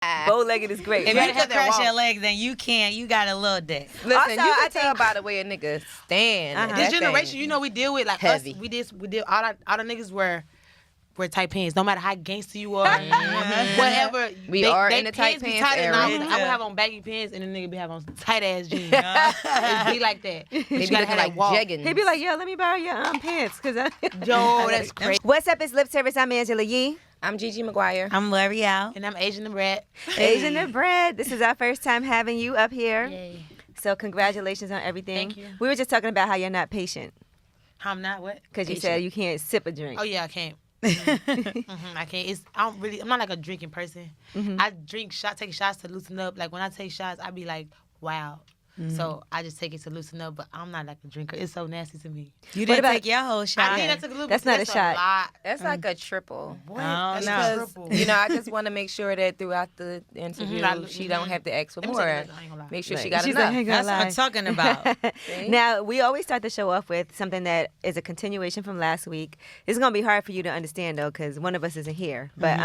Bow-legged is great. If you can crush your legs, then you can't. You got a little dick. Listen, Also, you can I tell by the way a nigga stand. This generation, you know, we deal with like heavy. us. We did all the niggas wear tight pants. No matter how gangster you are, whatever. We are in the tight pants era. I would have on baggy pants, and the nigga be having on tight ass jeans. It be like that. They be looking like jeggings. He'd be like, yo, let me borrow your pants. Yo, that's crazy. What's up? It's Lip Service. I'm Angela Yee. I'm Gigi McGuire. I'm L'Oreal. And I'm Asian Da Brat. Asian Da Brat. This is our first time having you up here. Yay. So congratulations on everything. Thank you. We were just talking about how you're not patient. I'm not what? Because you said you can't sip a drink. Oh, yeah, I can't. I can't. I'm not like a drinking person. I take shots to loosen up. Like when I take shots, I be like, wow. So I just take it to loosen up, but I'm not like a drinker. It's so nasty to me. You didn't take your whole shot. I think I took a little That's bit. not a shot. Lot. That's like a triple. What? Oh, That's no. triple. You know, I just want to make sure that throughout the interview, she don't have to ask for Let me more. tell you this, I ain't gonna lie. Make sure she got She's enough. like, I ain't gonna That's what I'm lie. talking about. Now, we always start the show off with something that is a continuation from last week. It's going to be hard for you to understand, though, because one of us isn't here. But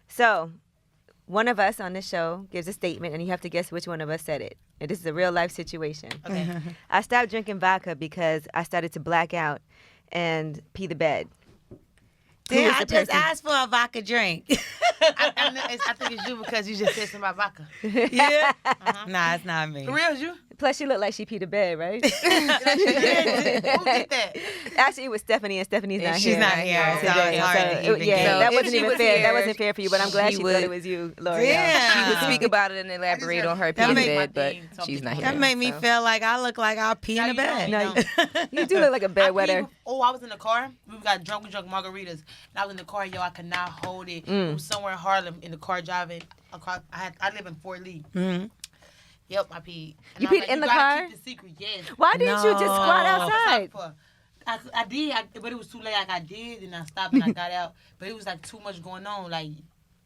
so one of us on this show gives a statement, and you have to guess which one of us said it. And this is a real-life situation. Okay. I stopped drinking vodka because I started to black out and pee the bed. Damn, I just asked for a vodka drink. I think it's you because you just said something about vodka. Yeah? Nah, it's not me. For real, it's you? Plus, she looked like she peed the bed, right? Who did that? Actually, it was Stephanie, and Stephanie's not She's here. not here. So today. it's hard to So, even yeah, get. that So wasn't if she even was fair. here, That wasn't fair for you, but I'm glad she she would- thought it was you, L'Oreal. Damn. She would speak about it and elaborate on her That pee make- bed, but she's not here. That made me feel like I look like I'll pee in the you bed. don't. No, you do look like a bedwetter. I was in the car. We got drunk. We drank margaritas. And I was in the car. Yo, I could not hold it. It was somewhere in Harlem in the car driving. I live in Fort Lee. Yep, I peed. And You I was peed in the you gotta car? Keep the secret, yes. Why didn't you just squat outside? I did, but it was too late. Like I did, and I stopped and I got out. But it was like too much going on. Like,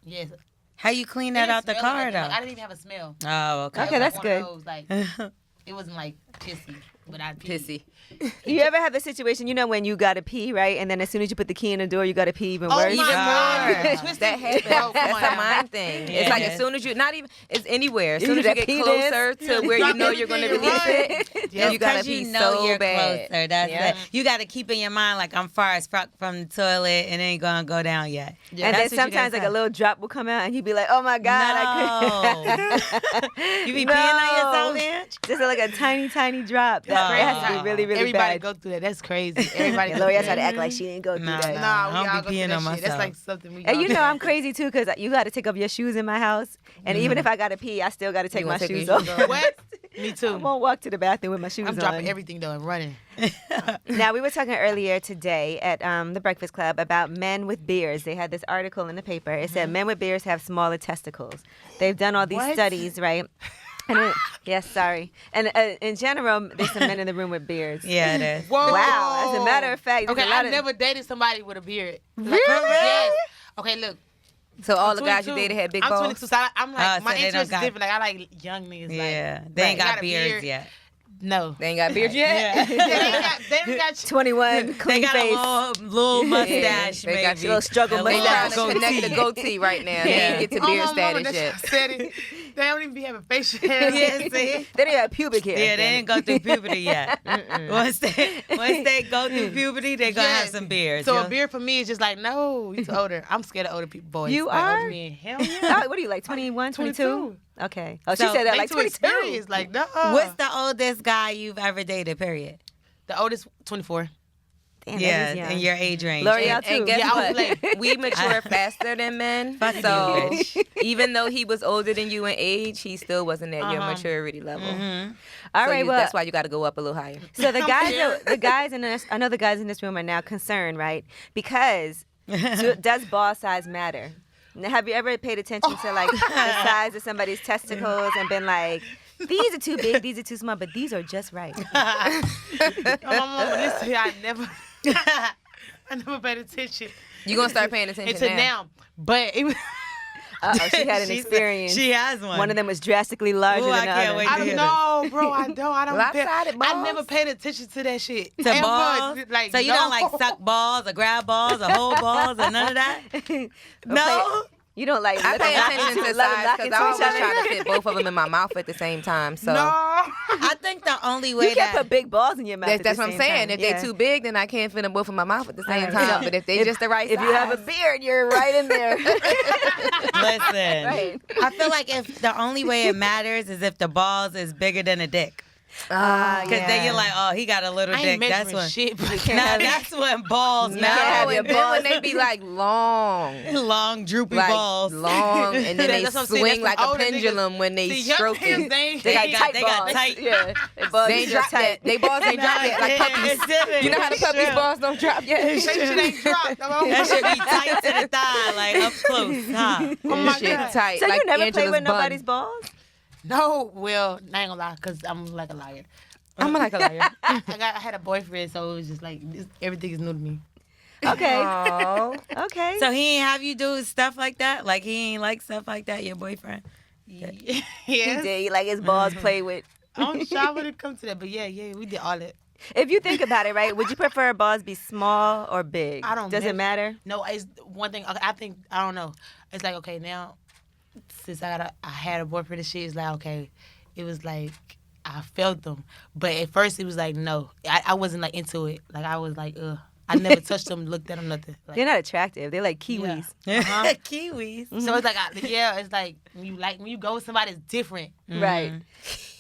yes. How you clean that out the car, though? I didn't even have a smell. Oh, okay. Okay, that's good. Like, it wasn't like pissy, but I peed. Pissy. You ever have a situation, you know, when you gotta pee, right? And then as soon as you put the key in the door, you gotta pee even worse? Oh my God. That Twisted. happens. Oh, come That's on a now. mind thing. Yeah. It's like as soon as you, not even, it's anywhere. As soon as do you that get pee closer to where you know you're going to release it, Just you got to because pee you know so you're bad. closer. That's Yeah. it. You got to keep in your mind like I'm far as fuck from the toilet and it ain't going to go down yet. And then That's what you gotta sometimes like say. a little drop will come out and you'd be like, oh my God, I couldn't. You be No. peeing on yourself, man? Just like a tiny, tiny drop. That crazy. has to be really, really Everybody bad. go through that. That's crazy. Everybody. L'Oreal tried to act like she didn't go through Nah, that. nah. We I don't all be go through peeing that on shit. myself. That's like something we. And you all- know I'm crazy too because you got to take off your shoes in my house. And even if I got to pee, I still got to take You my gonna take shoes your off. shoes off? What? Me I too. won't walk to the bathroom with my shoes I'm on. dropping everything though and running. Now, we were talking earlier today at the Breakfast Club about men with beards. They had this article in the paper. It said men with beards have smaller testicles. They've done all these What? studies, right? And yes, sorry. And in general, there's some men in the room with beards. Yeah, it is. Whoa. Wow. As a matter of fact, there's Okay, a lot I've of... never dated somebody with a beard. Really? Yes. Okay, look. So all I'm the guys you 22. dated had big I'm balls? 22, so I'm like, Oh, my so they interest don't is got- different. Like, I like young niggas. Yeah. Like, They ain't right, got a beards beard. yet. No. They ain't got beards yet? they ain't got 21, They clean got face. a little mustache, They got maybe. little struggle A They little trying mustache. to connect the goatee right now. They ain't get to beard status yet. Said it. They don't even be having facial hair. Yeah, see? They didn't have pubic hair. Yeah, they didn't go through puberty yet. Once they go through puberty, they're going to have Yes. some beards. So yo. a beard for me is just like, no, you too older. I'm scared of older people, boys. You like, are? Older men. Hell yeah. Oh, what are you, like 21, 22? 22. Okay. Oh, she So, said that They like too 22. experienced. Like, no. What's the oldest guy you've ever dated, period? The oldest, 24. Damn, Yeah, that is young. in your age range. L'Oreal And too. guess Yeah, I was what? like- We mature faster than men. Fuck you, So bitch. even though he was older than you in age, he still wasn't at your maturity level. All So right, well, that's why you got to go up a little higher. so the guys in this, I know the guys in this room are now concerned, right? Because does ball size matter? Now, have you ever paid attention to like the size of somebody's testicles and been like, these are too big, these are too small, but these are just right? Oh, my mama, listen here, I never paid attention. You going to start paying attention Until now. But it was... Uh-oh, she had an experience. She has one. One of them was drastically larger Ooh, than I the can't other. wait to I hear don't know, bro. I don't. Lopsided balls? I never paid attention to that shit. To And balls? but, like, So you no. don't like suck balls or grab balls or hold balls or none of that? No? You don't like. I pay attention to size because I always each other. try to fit both of them in my mouth at the same time. So I think the only way You can't put big balls in your mouth. that's what I'm saying. If they're too big, then I can't fit them both in my mouth at the same time. But if they're just the right size. If you have a beard, you're right in there. Listen, Right. I feel like if the only way it matters is if the balls is bigger than the dick. Ah, Because then you're like, oh, he got a little I ain't dick. That's measuring when. shit. Now that's when balls No, matter. and then when they be like long. Long, droopy Like balls. long, and then they That's what I'm saying. swing That's like a some older pendulum when they See, young stroke niggas, it. they They got They got balls. tight. Yeah. The balls They ain't is dropped tight. yet. They balls ain't dropped yet. Like puppies. You know how the puppies' balls don't drop yet? That shit ain't dropped. That should be tight to the thigh, like up close, huh? Oh my Shit God. tight. So like you never play Angela's with bun. nobody's balls? No, well, I ain't gonna lie, because I'm like a liar. I'm like a liar. I had a boyfriend, so it was just like, everything is new to me. Okay. Aww. Okay. So he ain't have you do stuff like that? Like he ain't like stuff like that, your boyfriend? He Yes. did. He like his balls play with. I'm shy when it comes to that, but yeah, we did all that. If you think about it, right, would you prefer balls be small or big? I don't Does it matter? No, it's one thing. I think, I don't know. It's like, okay, now, since I had a boyfriend and shit, it's like, okay, it was like, I felt them. But at first, it was like, no. I wasn't like into it. Like, I was like, ugh. I never touched them, looked at them, nothing. Like, They're not attractive. They're like kiwis. Uh-huh. Kiwis. So it's like, it's like when you go with somebody, it's different. Right.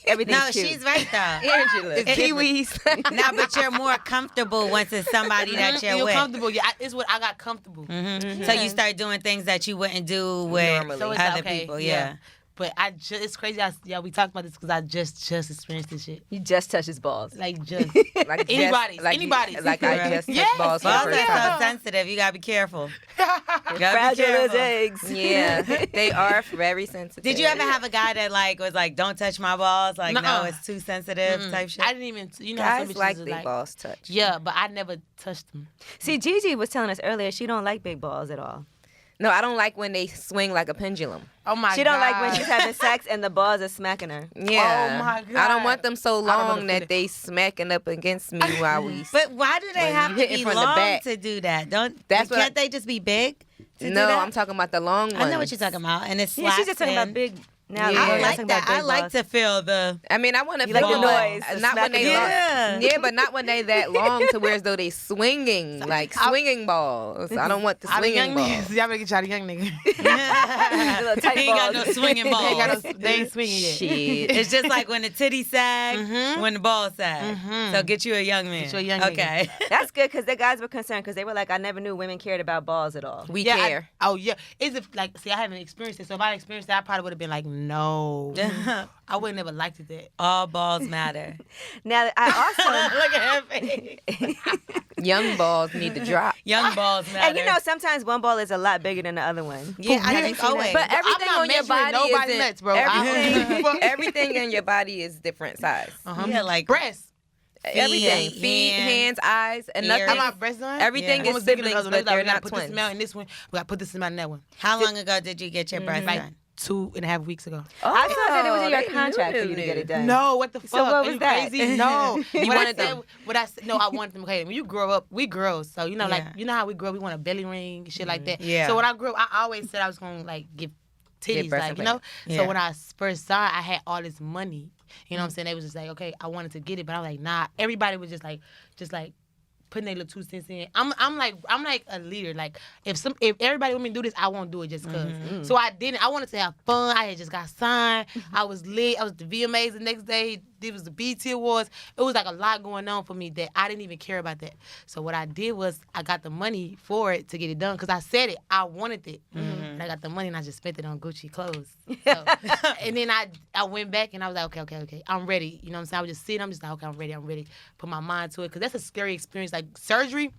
Everything's No, cute. she's right though. Angela. It's Kiwis. Now, but you're more comfortable once it's somebody that you're You're with. comfortable. Yeah, it's what I got comfortable. So you start doing things that you wouldn't do with Normally. So it's other like, okay, people. Yeah. But it's crazy. We talked about this because I just experienced this shit. You just touch his balls. Like, just. Like Anybody's. like, Anybody's. Like I just touched Yes, balls for the Balls first are time. so sensitive. You gotta be careful. Gotta be Fragile as careful. eggs. Yeah, they are very sensitive. Did you ever have a guy that was like, don't touch my balls? Like, no, Nuh-uh. it's too sensitive type shit? I didn't even, how some Guys bitches like is their balls touched? Yeah, but I never touched them. See, Gigi was telling us earlier she don't like big balls at all. No, I don't like when they swing like a pendulum. Oh my God. She don't like when she's having sex and the balls are smacking her. Yeah. Oh my I don't God. want them so I don't know long the that feeling. they smacking up against me while we. But why do they When have you to hit it be from the long back. to do that? That's what Can't they just be big? To do No, that? I'm talking about the long ones. I know what you're talking about, and it's Yeah, she's just talking about big. Now Yeah. I we're like talking that. about big I like balls. to feel the. I mean, I want to You feel like the like- noise, the not when they smacking long. balls. Yeah, but not when they that long to where as though they swinging like swinging balls. I don't want the All the young swinging balls. niggas. Y'all better get y'all the young niggas. The little tight He ain't got balls. no swinging balls. They ain't got no, they ain't swinging yet. Shit. It's just like when the titty sag, when the ball sag. So get you a young man. Get you a young nigga. Okay. That's good because the guys were concerned because they were like, I never knew women cared about balls at all. We Yeah, care. oh yeah. Is it like? See, I haven't experienced it. So if I experienced it, I probably would have been like, no. I would never liked it that. All balls matter. Now, I Look at her face. Young balls need to drop. Young balls also, matter. and you know, sometimes one ball is a lot bigger than the other one. yeah, I Have think you seen always. But everything I'm not on your measuring body nobody isn't. nuts, bro. Everything in your body is different size. yeah, like breasts. Everything. Feet, hands, eyes, and ears. nothing. Am I breast done? Everything Yeah. is siblings, but they're not put twins. this amount in this one. We got to put this amount in that one. How long ago did you get your breast Like done? 2.5 weeks ago. I thought that it was in your they contract for you to knew get it done. No, what the fuck? So what Are was you that? crazy? No. You What I wanted said- them. What I said, no, I wanted them. Okay, when you grow up, we girls, so you know, like Yeah. you know how we grow up, we want a belly ring, shit like that. Yeah. So when I grew up, I always said I was gonna like give titties, breast like you know. implants. So Yeah. when I first saw it, I had all this money. You know what I'm saying? They was just like, okay, I wanted to get it, but I was like, nah. Everybody was just like putting their little 2 cents in. I'm like a leader. Like if everybody want me to do this, I won't do it just cause. So I didn't. I wanted to have fun. I had just got signed. I was lit. I was at the VMAs the next day. It was the BT Awards. It was like a lot going on for me that I didn't even care about that. So what I did was I got the money for it to get it done because I said it. I wanted it. And I got the money and I just spent it on Gucci clothes. So, and then I went back and I was like, okay. I'm ready. You know what I'm saying? I was just sitting. I'm just like, okay, I'm ready. Put my mind to it because that's a scary experience. Like surgery,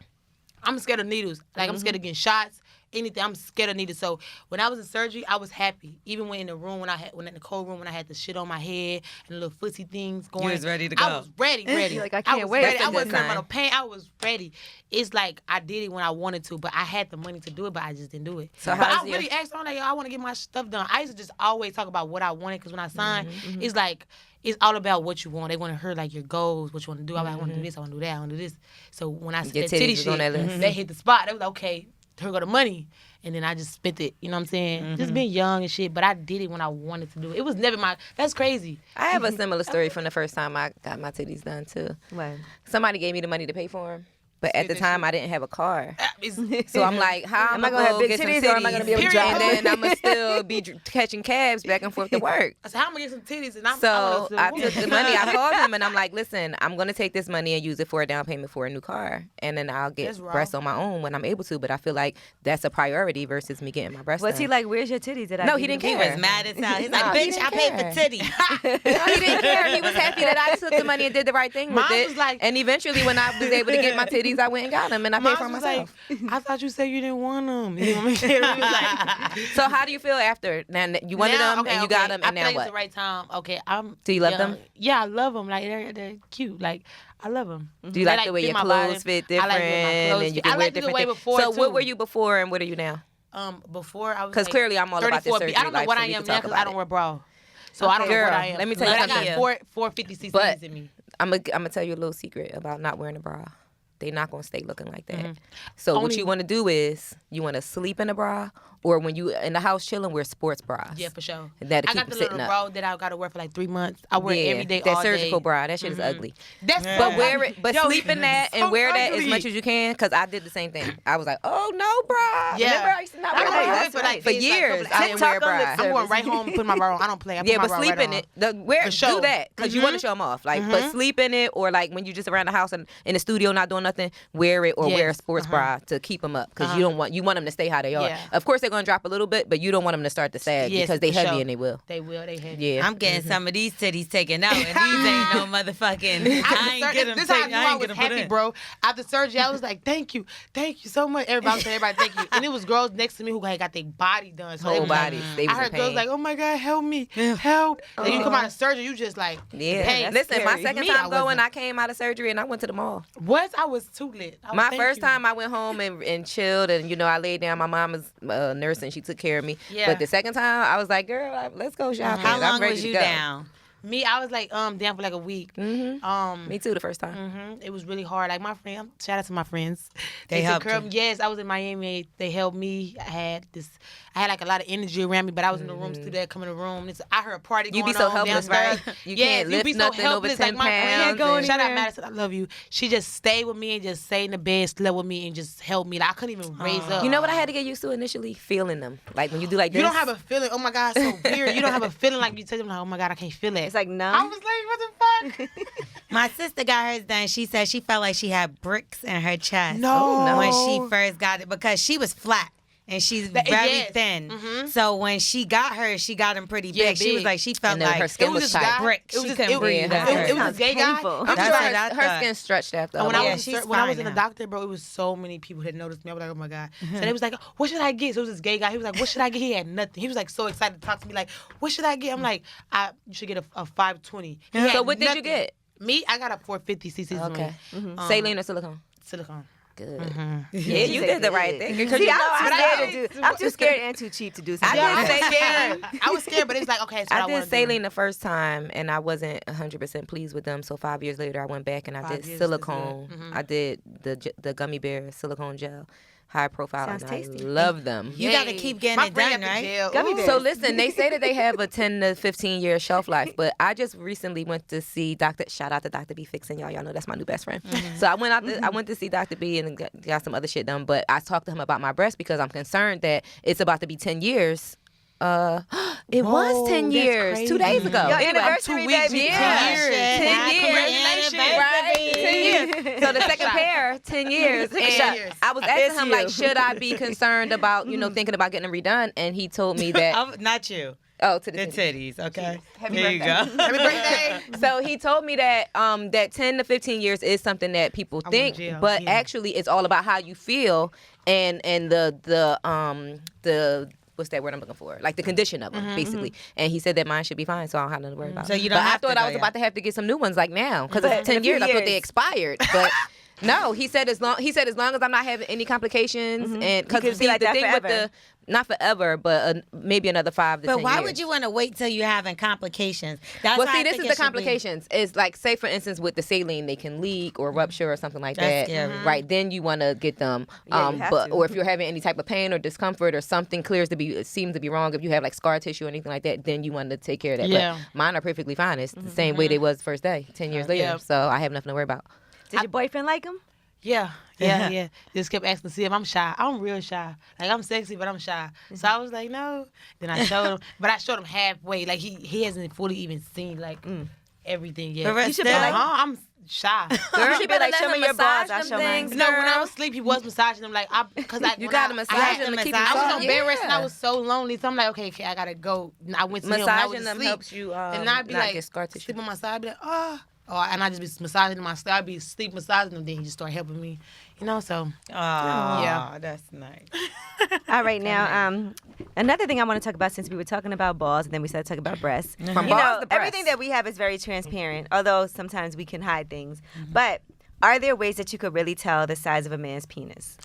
I'm scared of needles. Like I'm scared of getting shots. Anything, I'm scared of needles. So when I was in surgery, I was happy. Even when in the room, when in the cold room, when I had the shit on my head and the little footsie things going. was ready to go. I was ready. You're like, I can't wait. Ready. That's a I wasn't good worried about no sign. pain. I was ready. It's like I did it when I wanted to, but I had the money to do it, but I just didn't do it. So but how's I really asked them, like, yo, I want to get my stuff done. I used to just always talk about what I wanted because when I signed, it's like, it's all about what you want. They want to hear like your goals, what you want to do. I'm like, I want to do this, I want to do that, I want to do this. So when I said Your that titty titties was on shit, that list. they hit the spot. They was like, okay, here go the money. And then I just spent it, you know what I'm saying? Just being young and shit, but I did it when I wanted to do it. It was never that's crazy. I have a similar story from the first time I got my titties done too. What? Somebody gave me the money to pay for them. But at the time, I didn't have a car. It's- So I'm like, how am I gonna have going big to get some titties or am I titties? gonna be able to drive? And then I'm going to still be catching cabs back and forth to work. I said, how am I going to get some titties? And So I took the money. I called him and I'm like, listen, I'm going to take this money and use it for a down payment for a new car. And then I'll get That's raw. breasts on my own when I'm able to. But I feel like that's a priority versus me getting my breasts Was done. he like, where's your titties? No, he didn't He care. was mad as hell. He's No, like, he bitch, didn't I paid care. for titties. No, he didn't care. He was happy that I took the money and did the right thing with Mine it. was like- and eventually when I was able to get my titties, I went and got them and I paid for Mine was myself. like, I thought you said you didn't want them. You know what I mean? Like, So how do you feel after? Now you wanted now, them okay, and you got them, I and feel now like what? It's the right time. Okay, I'm. Do you love young. them? Yeah, I love them. Like they're cute. Like I love them. Do you like the way your clothes fit different I like the way my clothes and you fit. can I wear liked it the different way things? before So too. what were you before and what are you now? Before I was. Because like, clearly I'm all about this 34B. surgery. I don't know life, what so I we am can now talk because about I don't it. wear bra. So I don't know Girl, what I am. let me tell you But I something. got 450 But- cc's in me. I'm gonna tell you a little secret about not wearing a bra. They're not gonna stay looking like that. Mhm. So what Only- you want to do is you want to sleep in a bra, or when you in the house chilling, wear sports bras. Yeah, for sure. That'll I keep got the them sitting little up. bra that I got to wear for like 3 months. I wear it every day, that all surgical day. bra, that shit is ugly. That's Yeah. But so wear ugly. it, but Yo, sleep in that it's and so wear that as ugly. much as you can, because I did the same thing. I was like, oh no, bra. Yeah. Remember I used to not wear I bras wear it for like for this, like, years. couple- I didn't wear a TikTok on bra. the I'm going right home and put my bra on. I don't play. I put Yeah, my but bra sleep right in on. it. For sure. Do that because you want to show them off. Like, but sleep in it, or like when you just around the house and in the studio not doing nothing, wear it or wear a Yes. sports bra to keep them up because you want them to stay how they are. Yeah. Of course, they're gonna drop a little bit, but you don't want them to start to sag Yes, because they for heavy sure. and they will. They will. They have. Yeah, I'm getting some of these titties taken out, and these ain't no motherfucking. I ain't get them This how I taken. knew I I ain't was get them put happy, in. bro. After surgery, I was like, thank you so much. Everybody was saying, thank you. And it was girls next to me who had got their body done. So they Whole was like- bodies. They was I in heard girls pain. like, oh my God, help me, help. And you come out of surgery, you just like, Yeah. pain. Listen, my scary. second Me, time I going, wasn't. I came out of surgery and I went to the mall. What? I was too lit. I was, My thank first you. time I went home and chilled and, I laid down. My mom was a nurse and she took care of me. Yeah. But the second time, I was like, girl, let's go shopping. How I'm long ready was to you go. down? Me, I was like, down for like a week. Mm-hmm. Me too, the first time. It was really hard. Like my friend, shout out to my friends. They took helped care of you. me. Yes, I was in Miami. They helped me. I had like a lot of energy around me, but I was in the room, still come in the room. I heard a party You going be so on helpless, downstairs. right? You Yes, can't lift be so nothing over helpless. 10 like my friend, pounds. go and- shout out anywhere. Madison, I love you. She just stayed with me and just stayed in the bed, slept with me, and just held me. Like I couldn't even raise up. You know what I had to get used to initially? Feeling them. Like when you do like this. You don't have a feeling. Oh my God, it's so weird. You don't have a feeling like you tell them like, oh my God, I can't feel it. It's like I numb. was like, what the fuck? My sister got hers done. She said she felt like she had bricks in her chest. No. When she first got it, because she was flat and she's very yes. thin. Mhm. So when she got hers, she got them pretty Yeah, big. She was big. like, she felt And then like her skin It was was this tight. guy. brick. It was She this- couldn't it- breathe. Yeah. It was a gay guy. Painful. I'm That's sure what I her thought. skin stretched after. And when, a I while. was, she's when I was fine in the now. doctor, bro, it was so many people that noticed me. I was like, oh my God. So they was like, what should I get? So it was this gay guy. He was like, what should I get? He had nothing. He was like so excited to talk to me. Like, what should I get? I'm like, you should get a 520. He had So what did you nothing. get? Me, I got a 450 cc's. Okay. in me. Saline or silicone? Silicone. Good. Mm-hmm. Yeah, you did the right thing. Because See, you know I'm too I scared did. to do. I'm too scared and too cheap to do something. I I did was saline. scared. I was scared, but it's like, okay, that's what I I did want to saline the first time, and I wasn't 100% pleased with them. So 5 years later, I went back and I 5 did years is silicone. good. Mhm. I did the gummy bear silicone gel, high profile, Sounds and tasty. I love them. You got to keep getting My it friend done, got the right? gel. Gummy Ooh. bears. So listen, they say that they have a 10 to 15 year shelf life, but I just recently went to see shout out to Dr. B Fixin', y'all know that's my new best friend. So I went to see Dr. B and got some other shit done, but I talked to him about my breast because I'm concerned that it's about to be 10 years. It was 10 that's years, crazy. 2 days ago. Your Anyway, anniversary, baby. Yeah. 10 years. 10 years. Congratulations. Right? 10 years. So the second pair, 10 years. And years. I was It's asking him, you. like, should I be concerned about, thinking about getting them redone? And he told me that, Not you. to the The titties. titties, okay? Happy There you go. Happy birthday. So he told me that that 10 to 15 years is something that people I think, want jail, but yeah. actually it's all about how you feel and the what's that word I'm looking for? Like the condition of them, basically. And he said that mine should be fine, so I don't have nothing to worry about. So you don't but have I thought to I go was yet. about to have to get some new ones like now because But it's in a 10 few years. I thought they years. expired, but. No, he said as long as I'm not having any complications and You because could be like the that thing forever. not forever, but maybe another 5 to 10 But years. why would you want to wait till you're having complications? That's Well, how see, I this think is it the should be. complications. It's like, say, for instance, with the saline, they can leak or rupture or something like That's that. scary. Right, then you want to get them. Yeah, you have but to. or if you're having any type of pain or discomfort or something seems to be wrong, if you have like scar tissue or anything like that, then you want to take care of that. Yeah. But mine are perfectly fine. It's the same way they was the first day, 10 years later. Yeah. So I have nothing to worry about. Did your boyfriend like him? Yeah. Just kept asking to see if I'm shy. I'm real shy. Like, I'm sexy, but I'm shy. So I was like, no. Then I showed him, but I showed him halfway. Like, he hasn't fully even seen, like, everything yet. But You should be like, I'm shy. Girl, you should be better like, let show me him your balls, massage I'll them show mine. things. No, when I Girl. was asleep, he was massaging them. Like, because You gotta massage them to keep you I was soft. on bed rest and I Yeah. was so lonely. So I'm like, okay, I gotta go. And I went to him. And I Massaging was them asleep. helps you And I'd be not like, get scar tissue. sleep on my side, I'd be like, and I just be massaging my sleep. I'd be sleep massaging them. Then he just start helping me, So Oh, Yeah. that's nice. All right, now, another thing I want to talk about, since we were talking about balls and then we started talking about breasts. From You balls know, to breasts. everything that we have is very transparent, although sometimes we can hide things. But are there ways that you could really tell the size of a man's penis?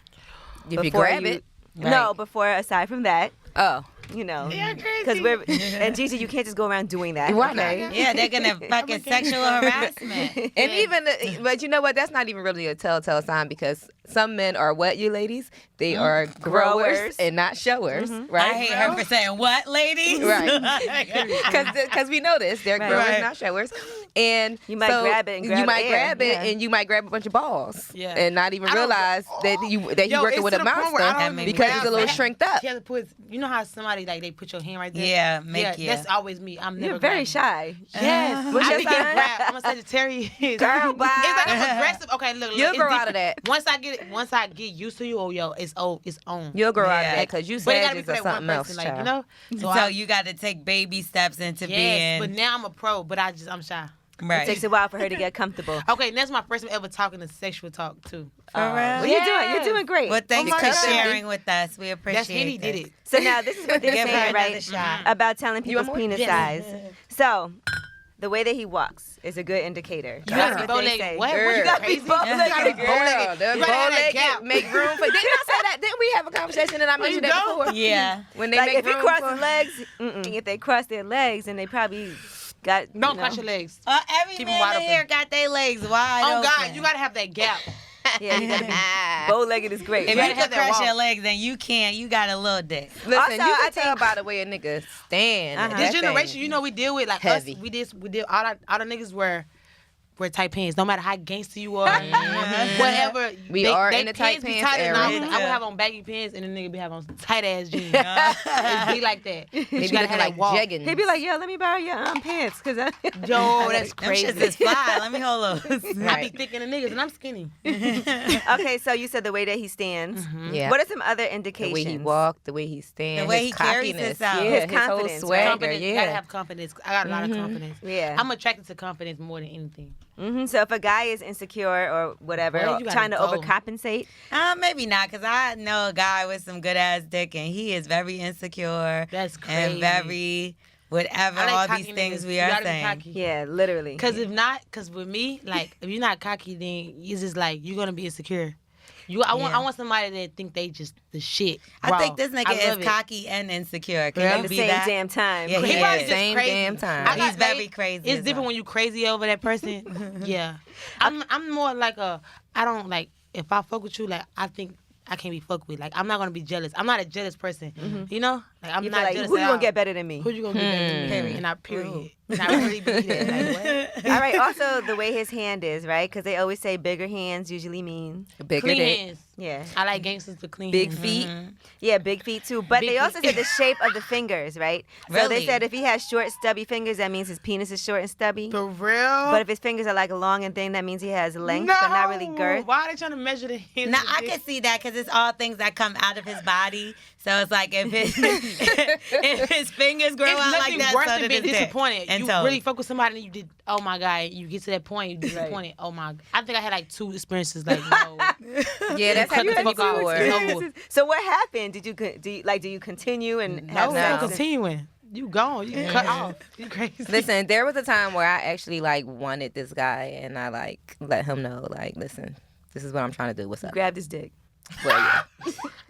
If you Before grab it. No, before, aside from that, Oh. Yeah, crazy. because we're, and Gigi, you can't just go around doing that. Right. Okay? Yeah, they're gonna fucking sexual harassment. And even, but you know what? That's not even really a telltale sign because some men are what, you ladies? They are growers Growers. and not showers, I right? hate her for saying what, ladies? Right. Because we know this. They're Right. growers, Right. not showers. And You might grab it and grab you might air. grab it Yeah. and you might grab a bunch of balls. Yeah. And not even I don't- realize that you Yo, working it's with to a the point where I monster don't even because grab it's a little it. shrinked up. He has to put. You know how somebody like they put your hand right there. Yeah, make you. That's always me. I'm never. You're very grabbing. shy. Yes. What's I your be getting sign? grabbed. I'm a Sagittarius. Girl, bye. It's like I'm aggressive. Okay, look. You'll it's grow out different. of that. Once I get used to you, it's on. You'll grow out of Yeah. that because you But it gotta be Sagittarius for or that one something else, person, child. So, So you got to take baby steps into yes, but being now I'm a pro. But I'm shy. right. It takes a while for her to get comfortable. Okay, and that's my first time ever talking to sexual talk too. For real? Well, you're doing great. Well, thanks Oh my for God. sharing with us. We appreciate That's Henny this. did it. So now this is what they're Give her saying, another right? shot. About telling You want people's more? penis Yes. size. So the way that he walks is a good indicator. You That's gotta be what they bow-legged. say. What? Girl. You got be crazy? bow-legged. You gotta be bow-legged. Girl, You gotta have that bow-legged, gap. make room for. Didn't I say that? Didn't we have a conversation and I mentioned that don't? before? Yeah. When they Like make if he room crosses for- legs, if they cross their legs, then they probably got. Don't cross your legs. Every Keep 'em man wide in open. here got their legs wide Oh open. God, you gotta have that gap. Yeah, you gotta be bow-legged is great. If gotta you have can that crush walk. your legs, then you can't. You got a little dick. Listen, Also, you I can tell think- by the way a nigga stand. Uh-huh. That This generation, thing- you know, we deal with like Heavy. us. We did all the niggas wear tight pants. No matter how gangster you are, whatever. We are in the tight be pants tighter than era. I would Yeah. have on baggy pants, and the nigga be having on some tight ass jeans. It be like that. They You be gotta looking have like that walk. jeggings. He'd be like, "Yo, let me borrow your pants, cause I." Yo, that's Them crazy. shits is fly. Let me hold those. I be Right. thick in the niggas, and I'm skinny. Okay, so you said the way that he stands. Yeah. What are some other The indications? way he walk, the way he stands, The way his he carries cockiness, himself. yeah, His his whole confidence, right? swagger, Confidence. You yeah. gotta have confidence. I got a lot of confidence. Yeah. I'm attracted to confidence more than anything. So if a guy is insecure or whatever, Well, or you gotta trying to go. overcompensate, Maybe not, because I know a guy with some good ass dick, and he is very insecure. That's And crazy. very whatever I like all cocky these things niggas. we You are gotta be saying. cocky. yeah, literally. Cause with me, like if you're not cocky, then it's just like you're gonna be insecure. I want somebody that think they just the shit. I Raw. think this nigga I is love it. cocky and insecure. Can at you the be same that? damn time. Yeah, He he probably is. just Same crazy. damn time. I got, He's very crazy It's as different well. when you crazy over that person. Yeah, I'm more like I don't like if I fuck with you, like I think I can't be fucked with. Like I'm not gonna be jealous. I'm not a jealous person. You know, like I'm You not feel like, jealous. who you at gonna all. get better than me? Who you gonna get better than me? Period. And I period. And I really believe that. Like what? All right. Also, the way his hand is, right? Because they always say bigger hands usually mean, Bigger Clean dick. hands. yeah, I like gangsters with clean Big hands. feet. yeah, big feet too. But Big they also feet. said the shape of the fingers, right? So they Really? said if he has short, stubby fingers, that means his penis is short and stubby. For real? But if his fingers are like long and thin, that means he has length, but not really girth. Why are they trying to measure the hands? Now with I this? can see that because it's all things that come out of his body. So it's like if if his fingers grow It's out nothing like that, worse so than did being his dick disappointed. and You toes. really fuck with somebody and you did, oh my God, you get to that point, you disappointed. Oh my, I think I had like 2 experiences like, no. Yeah, that's Cut how you the had fuck off. before. It's over. So what happened? Did you continue and No, have it's sex? not continuing. You gone. You cut off. You crazy. Listen, there was a time where I actually like wanted this guy, and I like let him know, like, listen, this is what I'm trying to do. What's up? Grabbed his dick. Well,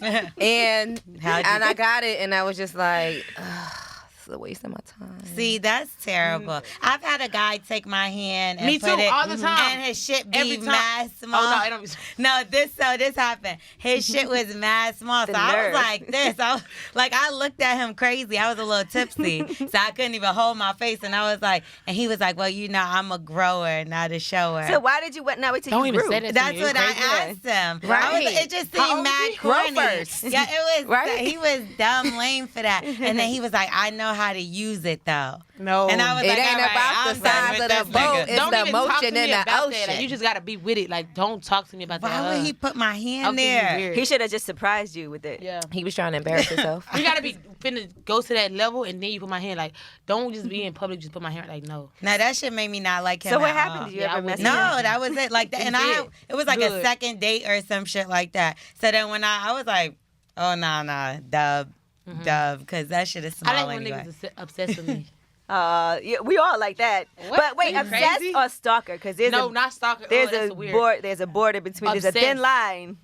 yeah. and I got it, and I was just like, this is a waste of my time. See, that's terrible. I've had a guy take my hand and Me put too, it, all the time. and his shit Every be time. mad small. Oh no, I don't be. No, this happened. His shit was mad small, so I nerve. was like this. I looked at him crazy. I was a little tipsy, so I couldn't even hold my face. And I was like, and he was like, "Well, I'm a grower, not a shower." So why did you not wait till Don't you even grew? say that. That's what I Crazy. asked him. Right. It just How seemed old mad is he? Grow corny. first. Yeah, it was. Right? He was dumb lame for that. And then he was like, "I know how to use it though." No. And I was It like, ain't "All right, about the I'm done size with of the this nigga." boat. It's Don't the even talk to motion me in the about ocean. that. Like, you just gotta be with it. Like, don't talk to me about that. Why would he put my hand I'll think there? you weird. He should have just surprised you with it. Yeah. He was trying to embarrass himself. You gotta be finna go to that level and then you put my hand. Like, don't just be in public. Just put my hand. Like, no. Now that shit made me not like him. So what at happened? all. Did you Yeah, ever I mess wouldn't. with him? No, that was it. Like that, and Good. it was like a Good. second date or some shit like that. So then when I was like, oh nah, dub, because that shit is small I like when anyway. niggas obsessed with me. Yeah, we all like that. What? But wait, You obsessed crazy? or stalker? Because there's No, a not stalker. there's That's a weird. there's a border between. There's a thin Obsessed. line.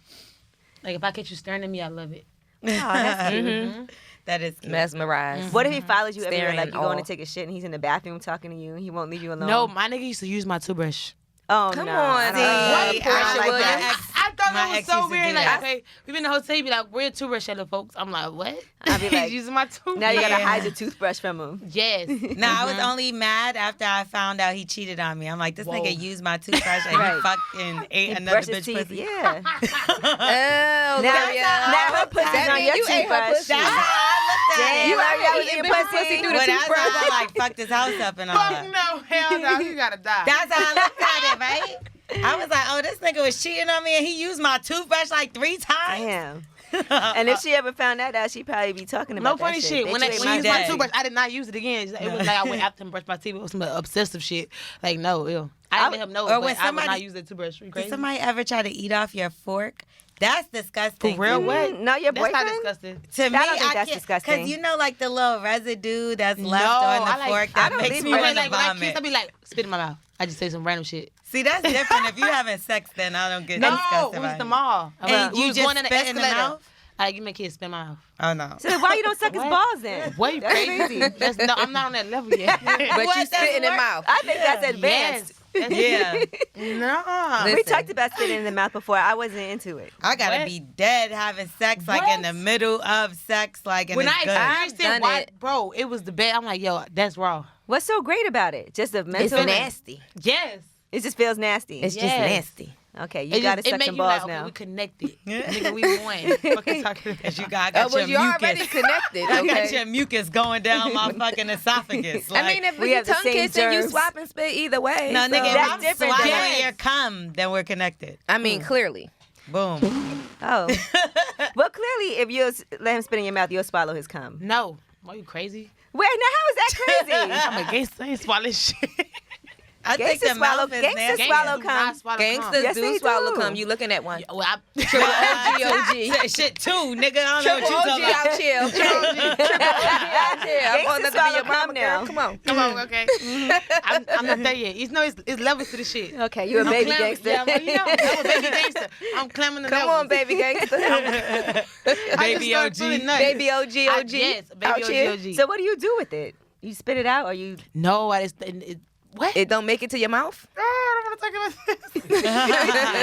Like, if I catch you staring at me, I love it. Oh, that's cute. That is cute. Mesmerized. What if he follows you everywhere? Staring Like you going to off. take a shit and he's in the bathroom talking to you and he won't leave you alone. No, my nigga used to use my toothbrush. Oh Come no. on, I don't see. know. See, Portia I like Williams. that. I thought My that was ex so used to weird. do Like, that. okay, we been in the hotel, he be like, where your toothbrush at, little folks? I'm like, what? I'd be like, He's using my toothbrush. Now you gotta Yeah. hide your toothbrush from him. Yes. No, I was only mad after I found out he cheated on me. I'm like, this Whoa. nigga used my toothbrush and Right. he fucking ate He another brushed his bitch teeth. pussy. Yeah. Oh, Now, Lyria. now her pussy's That on mean your you ate her toothbrush. pussy. That's how I looked at Damn, it. Lyria was eating eating bitch pussy. pussy through the But that's toothbrush. how I like fucked his house up and all Fuck that. no, hell no, you gotta die. That's how I looked at it, right? I was like, oh, this nigga was cheating on me and he used my toothbrush like 3 times. Damn. And if she ever found that out, she'd probably be talking about No that funny shit. Bitch, When you I ate when my he used my day. toothbrush, I did not use it again. It was like I went after him, brushed my teeth. It was some obsessive shit. Like, no, ew. I didn't let him know, Or when but I would somebody- not use that toothbrush. You Did crazy? somebody ever try to eat off your fork? That's disgusting. For real? To me. What? No, your That's boyfriend? not disgusting. To me, I don't think that's can't, disgusting. Because you know, like the little residue that's left No, on the I like- fork I that don't makes leave me it want to Like, when I kiss, vomit. I be like, spit in my mouth. I just say some random shit. See, that's different. If you having sex, then I don't get No, disgusted it was about the it. mall. And We you was just going in the spit in the escalator. mouth? Like, you make kids spit in my mouth. Oh no. So why you don't suck his What? balls then? What, you That's crazy? crazy. No, I'm not on that level yet. But you What? spit in That's the mouth. I think that's advanced. Yes. Yeah. No. We Listen. talked about spitting in the mouth before. I wasn't into it. I gotta What? be dead having sex, like in the middle of sex, like and When it's I good. experienced I've it, done why, it. bro, it was the best. I'm like, yo, that's raw. What's so great about it? Just the It's mental. nasty. Yes. It just feels nasty. It's just Yes. nasty. Okay, you gotta it suck make some you balls like, okay, now. we connected. Nigga, we won. Fucking talking about. Cause you got Oh, well, your you're mucus. already connected. I got Okay. your mucus going down my fucking esophagus. Like, I mean, if we we have the tongue same kissing, you germs. swap and spit either way. no, so- nigga, if That's I'm different swallowing than- your cum, then we're connected. I mean, clearly. Boom. Oh, well, clearly, if you let him spit in your mouth, you'll swallow his cum. No. Why you crazy? Wait, now how is that crazy? I'm against ain't swallow shit. I think Gangsters the mouth swallow- is gangsters nasty. swallow do cum. not swallow cum. Gangsters Yes, do they swallow do. cum. You looking at one. Well, I, Triple OG. Shit too, nigga. I don't know Triple what OG, you talking about. I'll chill. Triple OG, I'll chill. I'm Gangsters going to be swallow your mama cum now. now. Come on. come on, okay. I'm not there yet. You know, it's levels to the shit. Okay, you a baby gangster. Yeah, well, you know, I'm a baby gangster. I'm climbing the Come levels. on, baby gangster. Baby OG. Baby OG, OG. Yes, Out baby here. OG. So what do you do with it? You spit it out, or you? No, I just what? It don't make it to your mouth? Oh, I don't want to talk about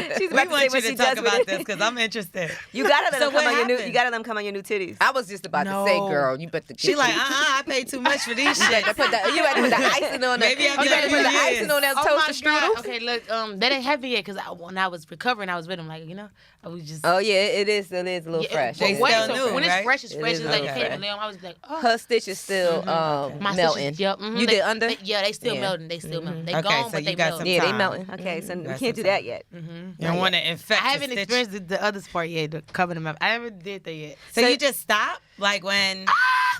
this. She's We about to say want you what to she talk does with about it. this because I'm interested. You gotta let So them come what on your new. happened? You gotta let them come on your new titties. I was just about to say, No. girl, you better get She like, you. I paid too much for these You shit. better put the icing on the. Maybe I'll you be better like, put the yeah. icing on that Oh my toaster God. strudel. Okay, look, that ain't heavy yet because when I was recovering, I was with him. Like, you know, I was just. Oh yeah, it is. It is a little Yeah, fresh. but They wait, still so new, when right? it's fresh, it's It fresh. is It's like okay. it came I was like, oh. Her stitch is still My melting. stitches, yep, mhm. You They- did under? Yeah, they still Yeah. melting. They still melting. They Okay, gone, so but you they got melting. some Yeah, they time. melting. Okay, so we That's can't do what's that yet. You don't want to I infect haven't the stitch. experienced the other part yet, the cover them up. I haven't did that yet. So you just stop? Like when...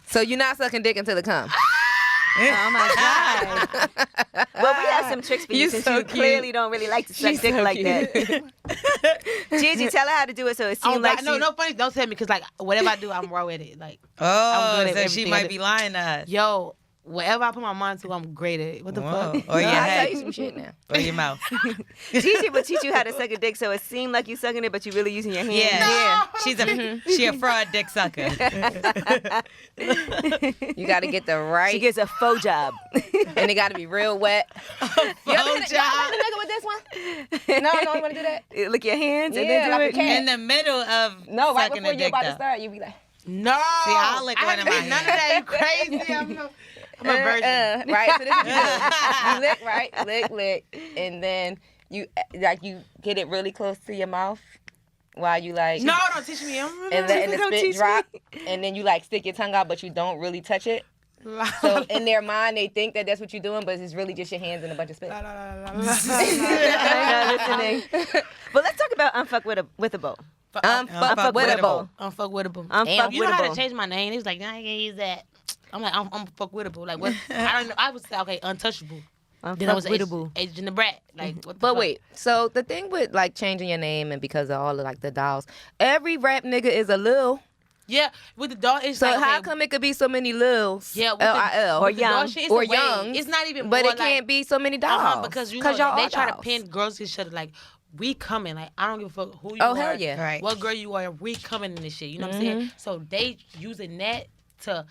So you're not sucking dick until it comes. Oh my God. Well, we have some tricks for you You since so you cute. clearly don't really like to suck She's dick so like cute. that. Gigi, tell her how to do it so it Oh, seems like God, no, she- no funny. Don't tell me because like whatever I do, I'm raw at it. Like, Oh, I'm good at so she everything. might be lying to us. yo, whatever I put my mind to, I'm great at. What the Whoa. fuck? Or your I tell head. you some shit now. Or your mouth. teach you how to suck a dick, so it seemed like you sucking it, but you really using your hand. Yeah. She a fraud dick sucker. You got to get the right, She gets a faux job. and it got to be real wet. You ever hit a nigga with this one? No, you want to do that? Lick your hands and Yeah, then do like it. a cat. In the middle of No, right sucking before a you're dick, about to though. start, you be like, No. See, I'll lick one in my none of that. You crazy? I'm a virgin. right. So this is what you do. You lick, right? Lick, and then you get it really close to your mouth while you like. No, don't teach me. And letting the Don't spit teach drop, and then you like stick your tongue out, but you don't really touch it. So in their mind, they think that that's what you're doing, but it's really just your hands and a bunch of spit. I'm not listening. But let's talk about unfuckwitable. Unfuckwitable. Unfuckwitable. Unfuckwitable. You know how to change my name? He was like, nah, I can't use that. I'm like, I'm unfuckwitable. Like, what? I don't know. I would say, okay, untouchable. Then I was Unfuckwitable. Asian Da Brat. Like, what the But fuck? wait, so the thing with like changing your name and because of all of like the dolls, every rap nigga is a lil. Yeah, with the dog, it's So like, how okay, come it could be so many lils? Yeah, with the- L-I-L. Or with the dog young. shit, it's Or a wave. young. It's not even But more it like, can't be so many dolls. because y'all they are try to dolls. pin girls to each other. Like, we coming. Like, I don't give a fuck who you Oh, are. hell yeah. Right. What girl you are. We coming in this shit. You know what I'm saying? So they using that to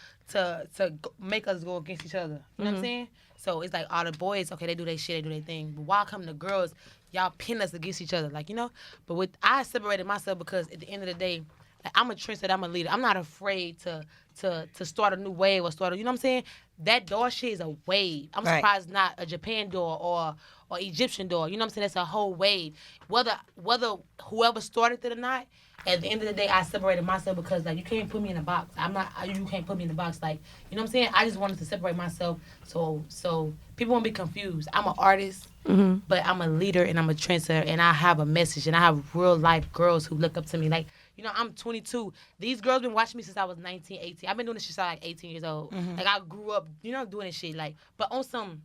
make us go against each other. You know what I'm saying? So it's like all the boys, okay, they do their shit, they do their thing. But while coming to girls, y'all pin us against each other. Like, you know? But I separated myself because at the end of the day, like, I'm a trendsetter, I'm a leader. I'm not afraid to start a new wave or start a, you know what I'm saying? That door shit is a wave. I'm Right. surprised not a Japan door or Egyptian door. You know what I'm saying? That's a whole wave. Whether whoever started it or not, at the end of the day, I separated myself because, like, you can't put me in a box. You can't put me in a box. Like, you know what I'm saying? I just wanted to separate myself so people won't be confused. I'm an artist, but I'm a leader and I'm a trendsetter and I have a message and I have real life girls who look up to me. Like, you know, I'm 22. These girls been watching me since I was 19, 18. I've been doing this shit since I was like 18 years old. Like, I grew up, you know, doing this shit. Like, but on some,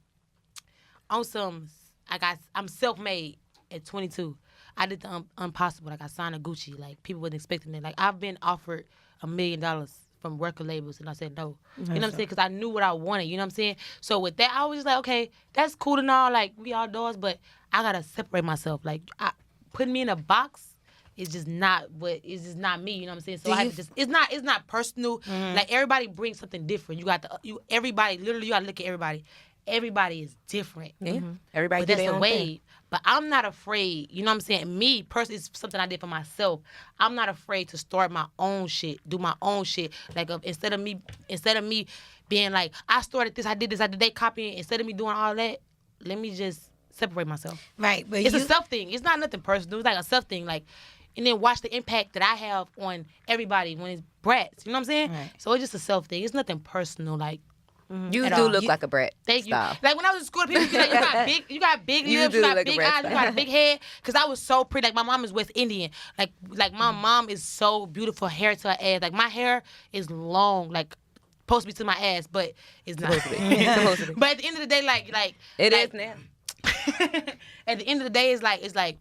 I'm self-made at 22. I did the impossible. Like, I signed a Gucci. Like, people wasn't expecting it. Like, I've been offered $1 million from record labels, and I said no. You know what I'm saying? Because I knew what I wanted. You know what I'm saying? So with that, I was just like, okay, that's cool and all. Like, we outdoors, but I gotta separate myself. Like, putting me in a box is just not it's just not me. You know what I'm saying? So I have to just. It's not personal. Like, everybody brings something different. Everybody. Literally, you gotta look at everybody. Everybody is different. Yeah. Everybody But do that's their a own wave. thing. But I'm not afraid. You know what I'm saying? Me, personally, it's something I did for myself. I'm not afraid to start my own shit, do my own shit. Like, instead of me being like, I started this, I did this, they copying. Instead of me doing all that, let me just separate myself. Right, but It's a self thing. It's not nothing personal. It's like a self thing. Like, and then watch the impact that I have on everybody when it's brats. You know what I'm saying? Right. So it's just a self thing. It's nothing personal. Like, You at do all. look like a brat. thank you. style. Like, when I was in school, people be like, you got big You lips, do you got look a big rat eyes, you style. got a big head. Because I was so pretty. Like, my mom is West Indian. Like my mom is so beautiful, hair to her ass. Like, my hair is long, like, supposed to be to my ass, but it's not. Supposed to be. Supposed to be. But at the end of the day, like It like, is now. at the end of the day, it's like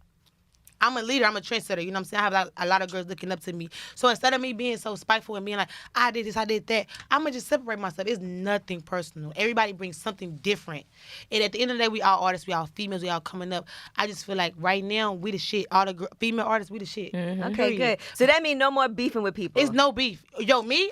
I'm a leader. I'm a trendsetter. You know what I'm saying? I have a lot of girls looking up to me. So instead of me being so spiteful and being like, I did this, I did that, I'm going to just separate myself. It's nothing personal. Everybody brings something different. And at the end of the day, we all artists. We all females. We all coming up. I just feel like right now, we the shit. All the female artists, we the shit. Okay, Period. good. So that means no more beefing with people. It's no beef. Yo, me,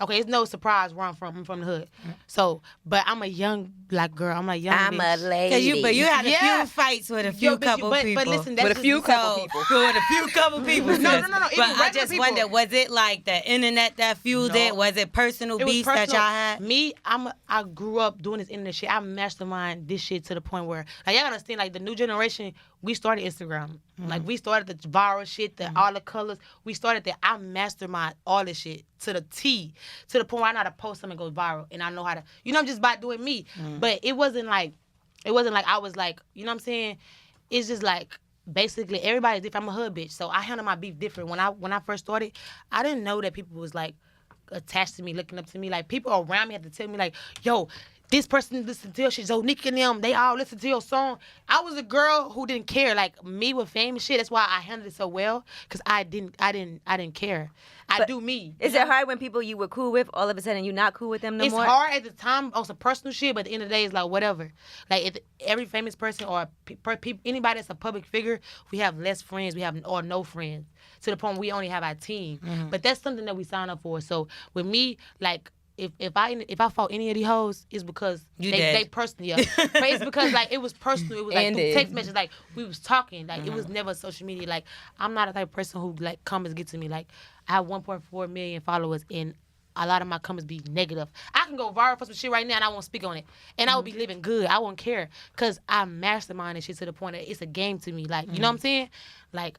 okay, it's no surprise where I'm from. I'm from the hood. So, but I'm a young black girl. I'm a young I'm bitch. a lady. But you had a Yeah. few fights with a few Yo, bitch, couple people. But listen, that's With a few just, couple So, people. with a few couple people. No, sis. even But I regular just people. wonder, was it like the internet that fueled No. it? Was it personal It was beefs that personal. y'all had? Me, I grew up doing this internet shit. I mastermind this shit to the point where, like, y'all understand, like, the new generation, we started Instagram. Like, we started the viral shit, all the colors. We started that. I mastermind all this shit to the T, to the point where I know how to post something and go viral, and I know how to, you know, I'm just by doing me. But it wasn't like I was like, you know what I'm saying? It's just like, basically everybody's different. I'm a hood bitch, so I handle my beef different. When I first started, I didn't know that people was like attached to me, looking up to me. Like, people around me had to tell me like, yo, this person listen to your shit. So Nick and them, they all listen to your song. I was a girl who didn't care. Like me with fame and shit. That's why I handled it so well. Cause I didn't care. I do me. Is it hard when people you were cool with, all of a sudden you're not cool with them no It's more? hard at the time on some personal shit, but at the end of the day, it's like whatever. Like if every famous person or anybody that's a public figure, we have less friends, or no friends, to the point where we only have our team. But that's something that we sign up for. So with me, like if I fought any of these hoes, it's because they personally. Yeah. But it's because like it was personal. It was like through text messages. Like we was talking. Like it was never social media. Like I'm not a type of person who like comments get to me. Like I have 1.4 million followers and a lot of my comments be negative. I can go viral for some shit right now and I won't speak on it. And I will be living good. I won't care. Because I mastermind and shit to the point that it's a game to me. Like, you know what I'm saying? Like,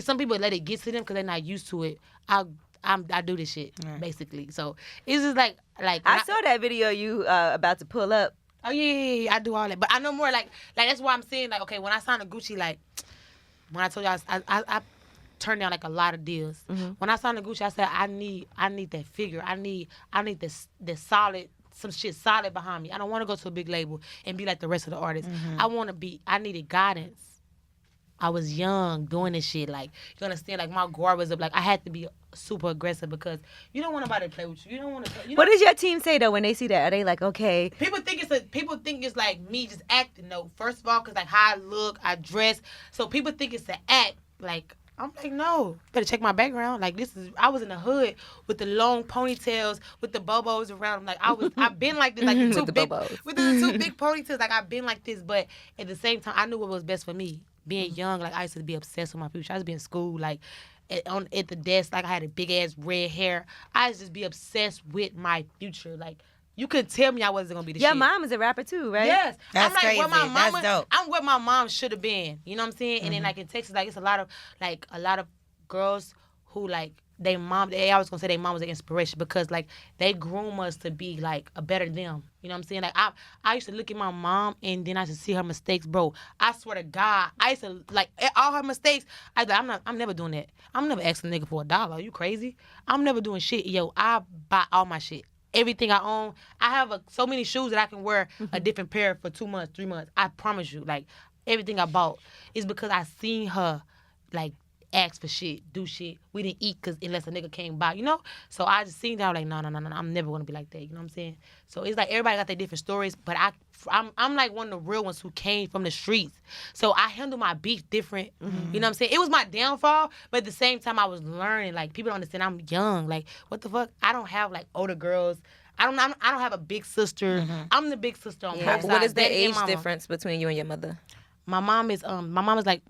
some people let it get to them because they're not used to it. I do this shit, basically. So, it's just like I saw that video you about to pull up. Oh, yeah, I do all that. But I know more, like that's why I'm saying, like, okay, when I signed a Gucci, like, when I told y'all, I turned down like a lot of deals. When I signed the Gucci, I said I need that figure. I need this solid, some shit solid behind me. I don't want to go to a big label and be like the rest of the artists. I needed guidance. I was young doing this shit. Like, you understand? Like my guard was up. Like I had to be super aggressive because you don't want nobody to play with you. You don't want to. What does your team say though when they see that? Are they like, okay? People think it's like me just acting. No, first of all, because like how I look, I dress. So people think it's an act. Like. I'm like, no, better check my background. Like I was in the hood with the long ponytails, with the bobos around. Like I've been like this, like the two big ponytails. Like I've been like this, but at the same time, I knew what was best for me. Being young, like I used to be obsessed with my future. I used to be in school, like at the desk, like I had a big ass red hair. I used to just be obsessed with my future, like. You couldn't tell me I wasn't gonna be the shit. Your mom is a rapper too, right? Yes. That's I'm like, crazy. That's dope. I'm what my mom should have been. You know what I'm saying? And then like in Texas, like it's a lot of girls who like they always gonna say their mom was an inspiration because like they groom us to be like a better them. You know what I'm saying? Like I used to look at my mom and then I used to see her mistakes, bro. I swear to God, I used to like all her mistakes. I was like, I'm never doing that. I'm never asking a nigga for $1. Are you crazy? I'm never doing shit. Yo, I buy all my shit. Everything I own. I have so many shoes that I can wear a different pair for 2 months, 3 months. I promise you, like everything I bought is because I seen her, like ask for shit, do shit. We didn't eat unless a nigga came by, you know. So I just seen that I'm like, no, I'm never gonna be like that. You know what I'm saying? So it's like everybody got their different stories, but I'm like one of the real ones who came from the streets. So I handle my beef different. You know what I'm saying? It was my downfall, but at the same time I was learning. Like people don't understand I'm young. Like what the fuck? I don't have like older girls. I don't have a big sister. I'm the big sister on both sides. What is the Daddy and age mama. difference between you and your mother? My mom is like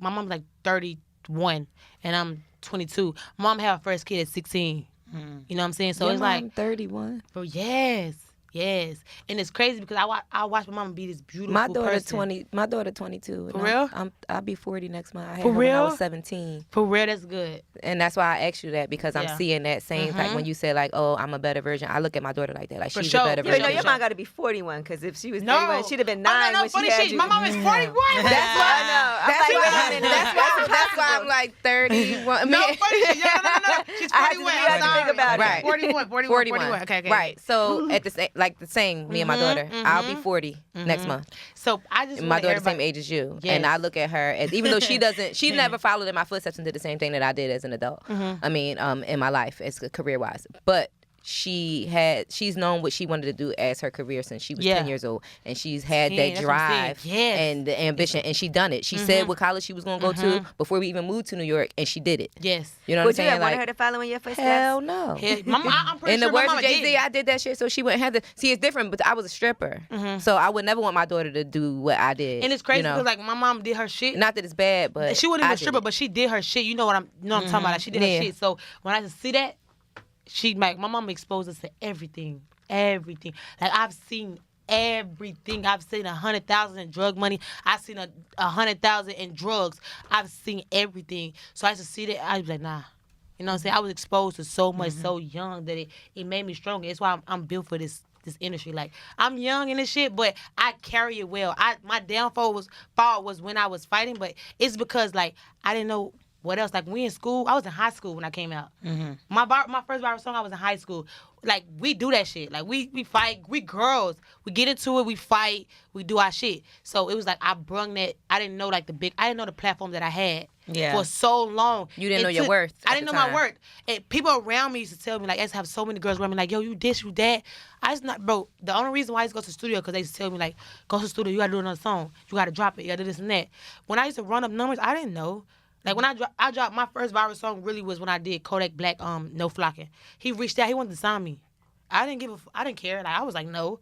31 and I'm 22. Mom had her first kid at 16. You know what I'm saying? So your it's mom like 31. Bro, yes. And it's crazy because I watch my mama be this beautiful My daughter person. My daughter 22. For real? I'll be 40 next month. I had For her when I real? was 17. For real, that's good. And that's why I asked you that because I'm Yeah. seeing that same like when you said like, oh, I'm a better version. I look at my daughter like that. Like For she's sure. a better Yeah, You version. know, no, your sure. mom got to be 41 because if she was No. 31, she'd have been 9 Oh, no, when funny she had shit. you. My mom is 41. That's why I know. I'm like, wait a minute. That's why I'm like 31. No, funny shit. No. She's 41. I had to really I'm sorry. think about it. Right. 41. Okay. Right. So at the same, me and my daughter, I'll be 40 next month. So I just My want daughter's the everybody- same age as you. Yes. And I look at her as, even though she never followed in my footsteps and did the same thing that I did as an adult. I mean, in my life as career wise. But she's known what she wanted to do as her career since she was 10 years old, and she's had that that's what I'm drive saying. Yes. and the ambition, and she done it. She said what college she was gonna go to before we even moved to New York, and she did it. Yes. You know what Would I'm you saying? have wanted Like, her to follow in your footsteps? hell no. Yeah, I'm pretty In sure the my words mama of Jay-Z, did. I did that shit so she wouldn't have to. See, it's different, but I was a stripper. So I would never want my daughter to do what I did. And it's crazy you know? because like my mom did her shit. Not that it's bad, but She wasn't even I a did stripper, it. but she did her shit. You know what I'm talking about? Like, she did Yeah. her shit. So when I see that, my mom exposed us to everything. Like I've seen everything. I've seen 100,000 in drug money. I've seen 100,000 in drugs. I've seen everything. So I used to see that. I was like, nah. You know what I'm saying? I was exposed to so much so young that it made me stronger. It's why I'm built for this industry. Like I'm young in this shit, but I carry it well. My downfall was when I was fighting, but it's because like I didn't know what else? Like, we in school. I was in high school when I came out. Mm-hmm. My first viral song, I was in high school. Like, we do that shit. Like, we fight. We girls. We get into it. We fight. We do our shit. So it was like I brung that. I didn't know I didn't know the platform that I had for so long. You didn't know your worth. I didn't know my worth. And people around me used to tell me, like, I used to have so many girls around me, like, yo, you this, you that. I just not, bro. The only reason why I used to go to the studio because they used to tell me, like, go to the studio, you gotta do another song, you gotta drop it, you gotta do this and that. When I used to run up numbers, I didn't know. Like, when I dropped my first viral song, really was when I did Kodak Black, No Flocking. He reached out, he wanted to sign me. I didn't care. Like, I was like, no.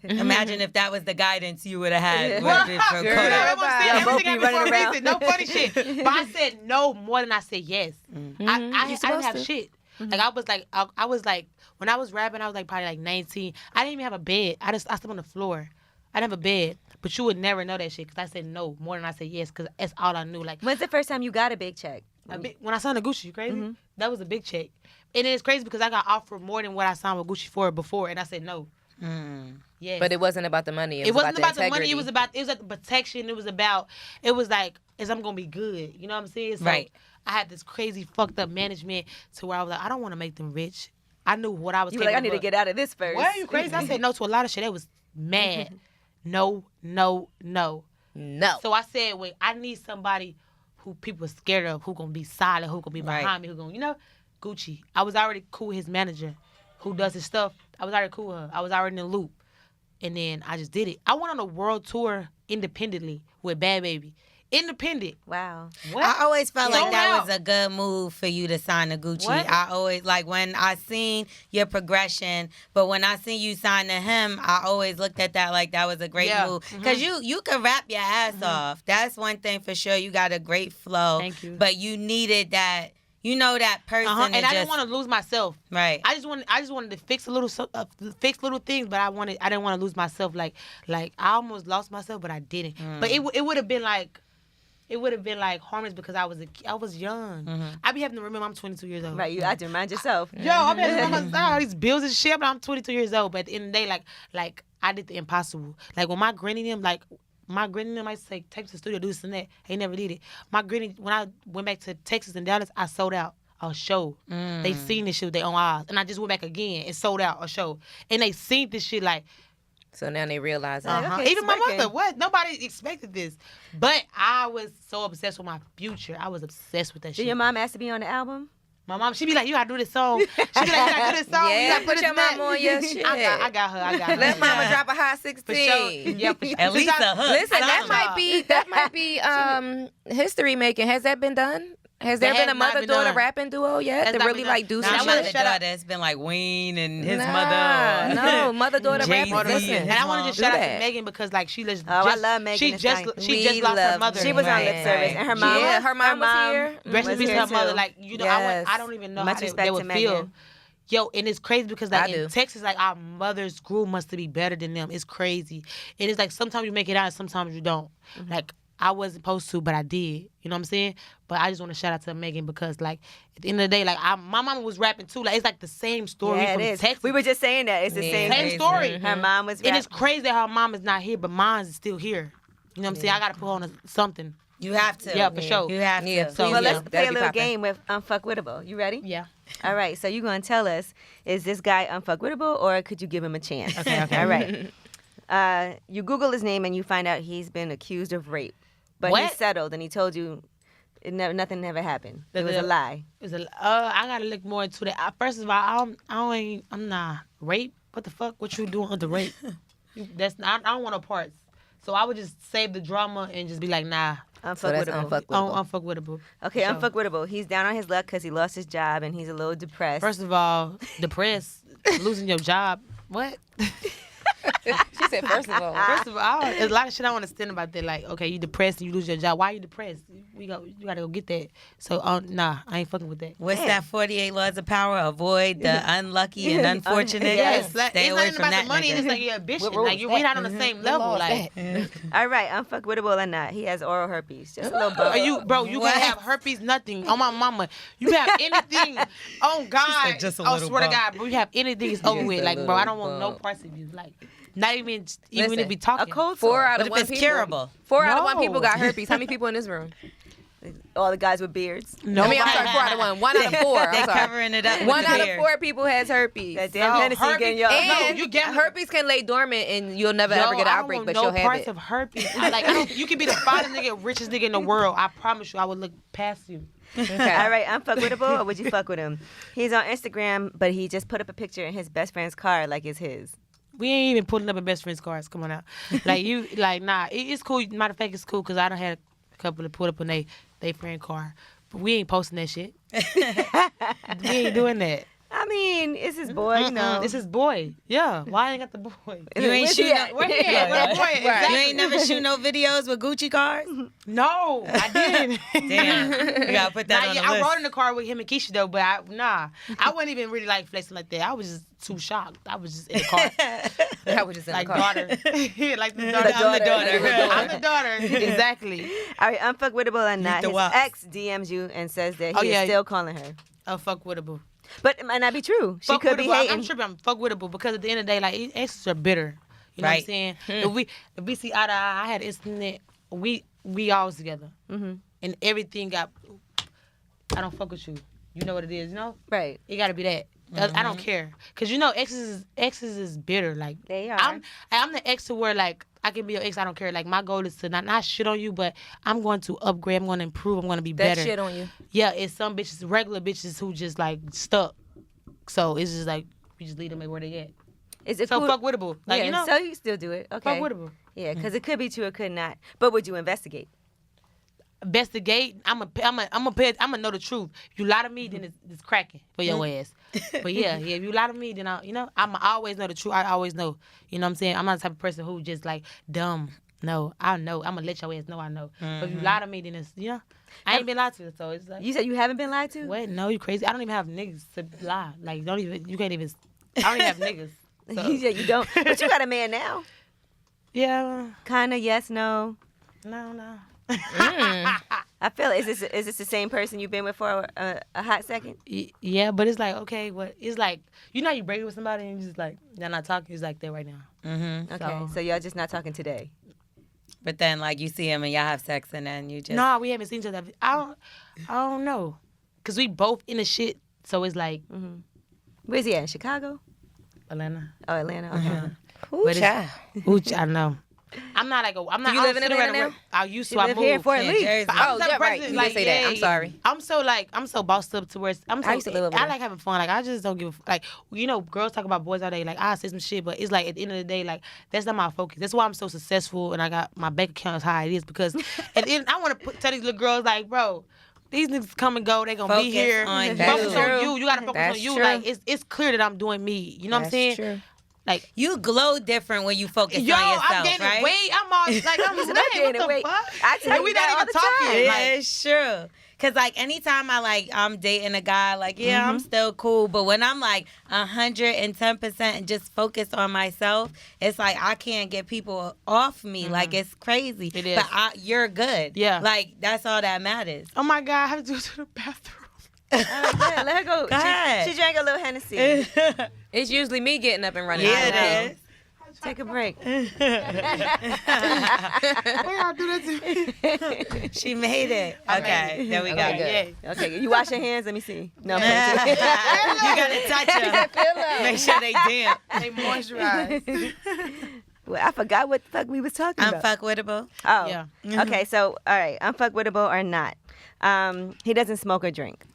Imagine if that was the guidance you would have had. Well, with it for girl, Kodak. everything happened for a reason. No funny shit. But I said no more than I said yes. I didn't have shit. Like, I was like, when I was rapping, I was like probably like 19. I didn't even have a bed. I slept on the floor. I didn't have a bed. But you would never know that shit because I said no more than I said yes because that's all I knew. Like, When's the first time you got a big check? When I signed to Gucci, you crazy? That was a big check. And it's crazy because I got offered more than what I signed with Gucci for before, and I said no. Yes. But it wasn't about the money. It wasn't about the integrity. money. It was about the protection. It was like, is I'm gonna be good. You know what I'm saying? So Right. I had this crazy fucked up management to where I was like, I don't want to make them rich. I knew what I was. You were like, I need to get out of this first. Why are you crazy? I said no to a lot of shit. They was mad. No. So I said, wait, I need somebody who people are scared of, who gonna be solid, who gonna be behind me, who gonna, Gucci. I was already cool with his manager, who does his stuff. I was already cool with her. I was already in the loop. And then I just did it. I went on a world tour independently with Bad Baby. Independent. Wow. What? I always felt like that out. was a good move for you to sign to Gucci. What? I always, like, when I seen your progression, but when I seen you sign to him, I always looked at that like that was a great move. Because you could rap your ass off. That's one thing for sure. You got a great flow. Thank you. But you needed that, that person. And I just, didn't want to lose myself. Right. I just wanted to fix little things, but I didn't want to lose myself. Like I almost lost myself, but I didn't. But it would have been like. It would have been like harmless because I was young. I be having to remember I'm 22 years old. Right, you have to remind yourself. Yo, I be having to remember all these bills and shit, but I'm 22 years old. But at the end of the day, like I did the impossible. Like when my granny them, I used to say, take to the studio, do this and that. They never did it. My granny, when I went back to Texas and Dallas, I sold out a show. They seen this shit with their own eyes. And I just went back again and sold out a show. And they seen this shit like, So now they realize Okay, even my working. mother, what? Nobody expected this. But I was so obsessed with my future. I was obsessed with that Did shit. your mom ask to be on the album? My mom, she be like, you gotta do this song. She be like, you gotta do this song. Yeah, you gotta put this your and that. mom on your shit. I got her. Let mama drop a high 16. For sure. Yeah, for sure. At least a hook. Listen, that something. might be history making. Has that been done? Has there That been a has not been mother-daughter done. rapping duo yet That's to not really been like done. do Nah, some Not I wanna shit? mother-daughter. It's been like Wayne and his Nah, mother. No, mother-daughter Jay-Z rapping. and Listen. And I want to mom. just shout Do out that. to Megan because like she just I love Megan She Thee just Stallion. We lost her love mother. She was on lip Right, service, right. and her mom. Yeah, her mom was here. Rest in was peace to here her mother. too. Like Yes. I don't even know Much how they respect would to feel. Megan. Yo, and it's crazy because I like do. in Texas, like our mothers grew must to be better than them. It's crazy. And it's like sometimes you make it out, and sometimes you don't. Like I wasn't supposed to, but I did. You know what I'm saying? But I just want to shout out to Megan because like at the end of the day, like my mama was rapping too. Like it's like the same story Yeah, from it is. Texas. We were just saying that. It's the Yeah. same story. Her mom was And it's rapping. crazy that her mom is not here, but mine's still here. You know what I'm saying? I gotta put her on something. You have to. Yeah, for sure. You have to. Yeah. So, Well, let's That'd play a be little poppin'. game with Unfuckwitable. You ready? Yeah. All right. So you're going to tell us, is this guy unfuckwittable or could you give him a chance? Okay. All right. You Google his name and you find out he's been accused of rape. But he What? settled and he told you nothing ever happened. It was a lie. I gotta look more into that. First of all, I'm not rape. What the fuck? What you doing with the rape? I don't want no parts. So I would just save the drama and just be like, nah. So that's Unfuckwittable. unfuckwittable. Unfuckwittable. Okay, For sure. unfuckwittable. He's down on his luck because he lost his job and he's a little depressed. First of all, depressed, losing your job. What? She said, first of all. First of all, there's a lot of shit I don't understand about that. Like, okay, you depressed and you lose your job. Why are you depressed? You gotta go get that. So, nah, I ain't fucking with that. What's Damn. that 48 laws of power? Avoid the unlucky and unfortunate. Yes. Like, Stay it's away not even from about that the money. nigga. It's like your ambition. What rule Like is we're that? not on the same level. Like, All right, unfuckwittable or not, he has oral herpes. Just a little bump. are you, bro? You What? can have herpes, nothing. On my mama, you have anything. On God, said just a I little swear to bump. God, bro. You have anything, it's over Just with. a Like, bro, I don't little want no bump. parts of you. Like, not even Listen, if we A talking. cold 4 sore. out But of if 1 it's people. curable. 4 out of 1 No. people got herpes. How many people in this room? all the guys with beards. No, I mean, I'm sorry, 4 out of 1. 1 out of 4. They covering it up with 1 the out of beard. 4 people has herpes. That damn Hennessy getting y'all. And you get herpes can lay dormant and you'll never ever get an outbreak, but I you'll don't have want it. no parts of herpes. You can be the finest nigga, richest nigga in the world. I promise you, I would look past you. Okay. All right, unfuckwittable, or would you fuck with him? He's on Instagram, but he just put up a picture in his best friend's car like it's his. We ain't even putting up a best friend's cars. Come on out. Nah. It's cool. Matter of fact, it's cool because I done had a couple that put up in they friend car. But we ain't posting that shit. We ain't doing that. I mean, it's his boy, you know. It's his boy. Yeah. Why ain't got the boy? You ain't Where's he shooting. at? Where he at? Where the boy at? You Exactly. ain't never shoot no videos with Gucci cars? No, I didn't. Damn. You gotta put that on the I list. rode in the car with him and Keisha though, but I wasn't even really like flexing like that. I was just too shocked. I was just in the car. That was just in Like the car. daughter. Like the daughter. I'm the daughter. I'm the daughter. Exactly. All right, unfuckwittable or not, the his wops. ex DMs you and says that he is still calling her. Unfuckwittable. But it might not be true. She could be hating. I'm tripping. I'm fuckwittable because at the end of the day, like exes are bitter. You know what I'm saying? If we see eye to eye, I had instant. We always together, and everything got. I don't fuck with you. You know what it is, you know? Right. It got to be that. I don't care, cause you know exes is bitter. Like They are. I'm the ex to where like I can be your ex. I don't care. Like my goal is to not shit on you, but I'm going to upgrade. I'm going to improve. I'm going to be That better. shit on you. Yeah, it's some bitches, regular bitches who just like stuck. So it's just like we just leave them where they at. Is it So cool? fuckwittable. Like Yeah, you know, so you still do it. Okay. fuckwittable. Yeah, because it could be true, it could not. But would you investigate? Investigate. I'm a know the truth. If you lie to me, then it's cracking for your ass. But yeah, if you lie to me, then I'm always know the truth. I always know. You know what I'm saying? I'm not the type of person who just like dumb. No, I know. I'm gonna let your ass know I know. But if you lie to me, then it's I ain't been lied to, so it's like You said you haven't been lied to? what? No, you crazy? I don't even have niggas to lie. Like you can't even. I don't even have niggas. So. You said you don't. But you got a man now. Yeah. Kinda, yes, no. No. I feel it. Is this the same person you've been with for a hot second? Yeah, but it's like okay, what? It's like how you break it with somebody and you just like they're not talking. It's like that right now. Mm-hmm. Okay, so y'all just not talking today. But then, like, you see him and y'all have sex, and then you just... No, we haven't seen each other. I don't know, cause we both in the shit. So it's like Where's he at? In Chicago? Atlanta. Oh, Atlanta. Okay. Ooh, child. I know. I'm not like I'm not. Do you live in Atlanta now? I used to. You I live moved. here in Fort Yeah, Lee. Jersey. Oh, yeah, right. You did say that. I'm sorry. I'm so bossed up to where I used to live over I there. like having fun. Like I just don't give girls talk about boys all day. Like I say some shit, but it's like at the end of the day, like that's not my focus. That's why I'm so successful and I got my bank account as high as it is because at the end I want to tell these little girls like, bro, these niggas come and go. They gonna be Focus here. on Focus you. on you. You gotta focus That's on you. true. Like it's clear that I'm doing me. You know what I'm saying? True. Like. You glow different when you focus on yourself, I'm gaining right? weight. I'm all like, I'm Said, man, I'm gaining what the weight. fuck? I tell you we that not all even the talking. time. Yeah, Like, it's true. Cause like anytime I'm dating a guy, like I'm still cool, but when I'm like 110% and just focused on myself, it's like I can't get people off me. Like it's crazy. It is. But you're good. Yeah. Like that's all that matters. oh my God, I have to go to the bathroom. All right, good. Let her go. Go ahead. She drank a little Hennessy. It's usually me getting up and running. Yeah, out of the it is. Take a break. Why y'all do that to me? She made it. Okay, there we go. Okay, good. Okay, you wash your hands. Let me see. No, I'm you kidding. gotta touch them. Make sure they damp. They moisturize. Well, I forgot what the fuck we was talking about. Unfuckwittable. Oh, Yeah. Okay, so all right, unfuckwittable or not? He doesn't smoke or drink.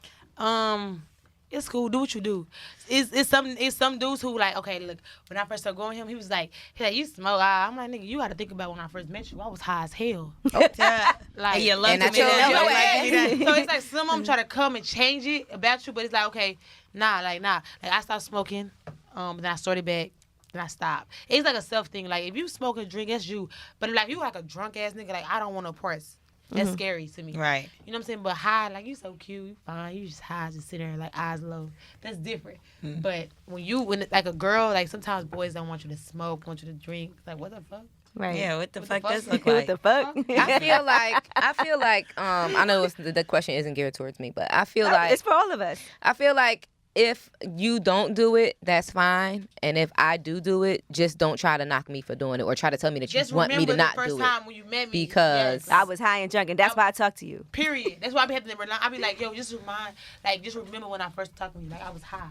It's cool. Do what you do. It's some dudes who like, okay, look, when I first started going with him, he was like, you smoke. I'm like, nigga, you got to think about when I first met you. I was high as hell. Like, And you love And I me chose that your way. so it's like some of them try to come and change it about you, but it's like, okay, nah. Like I stopped smoking, then I started back, then I stopped. It's like a self thing. Like if you smoke or drink, that's you. But like you like a drunk ass nigga, like I don't want no parts. That's scary to me. Right. You know what I'm saying? But high, like you so cute, you fine. You just high, just sitting there like eyes low. That's different. But when like a girl, like sometimes boys don't want you to smoke, want you to drink. It's like what the fuck? Right. Yeah, what the fuck fuck? does look What like? the fuck? I feel like I know the question isn't geared towards me, but I feel like It's for all of us. I feel like if you don't do it, that's fine. And if I do it, just don't try to knock me for doing it or try to tell me that you Just want me to not do it. remember the first time when you met me. Because yes. I was high and drunk, and that's why I talked to you. Period. That's why I be having to. I be like, yo, just remember when I first talked to you. Like I was high.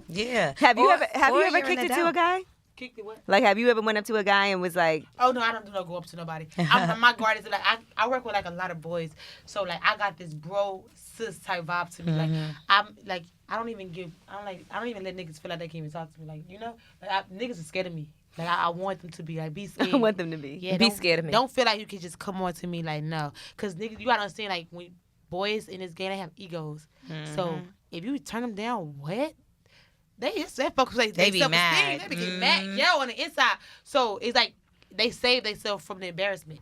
Yeah. Have you ever you're kicked an it to a adult. guy? Kicked it what? Like, have you ever went up to a guy and was like, Oh no, I don't do no go up to nobody. My guard is like I work with like a lot of boys, so like I got this bro sis type vibe to me. Like I'm like I don't even let niggas feel like they can't even talk to me. Like like niggas are scared of me. Like I want them to be like be scared. I want them to be. Yeah, be scared of me. Don't feel like you can just come on to me like no, cause niggas you gotta understand like when boys in this game they have egos. So if you turn them down, what? They fuck like They be self-esteem. mad. They be getting mad, on the inside. So it's like they save themselves from the embarrassment.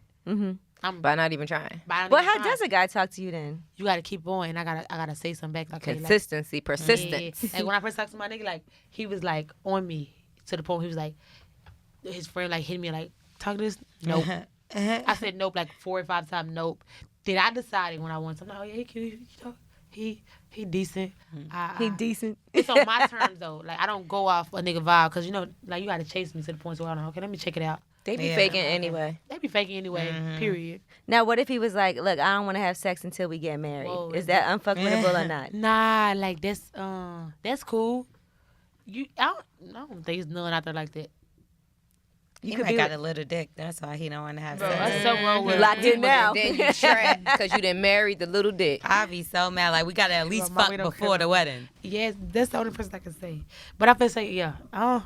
by not even trying. well, how does a guy talk to you then? You gotta keep going. I gotta say something back. Okay, Consistency, persistence. Like when I first talked to my nigga, like he was like on me to the point he was like, his friend like hit me like, talk to this. Nope. I said nope like 4 or 5 times. Nope. Then I decided when I wanted something. Oh yeah, he cute. He decent. He decent. It's on my terms though. Like I don't go off a nigga vibe because like you gotta chase me to the point where I'm like, okay, let me check it out. They be faking anyway. They be faking anyway. Period. Now, what if he was like, look, I don't want to have sex until we get married? Whoa, Is that unfuckwittable or not? Nah, like that's cool. I don't think it's nothing out there like that. He could might be got with- a little dick. That's why he don't want to have Bro, sex. that's so wrong with Locked in now. Then you trapped because you didn't marry the little dick. I be so mad. Like we gotta at least Mama, fuck we don't before care. the wedding. Yes, that's the only person I can say. But I feel say yeah. If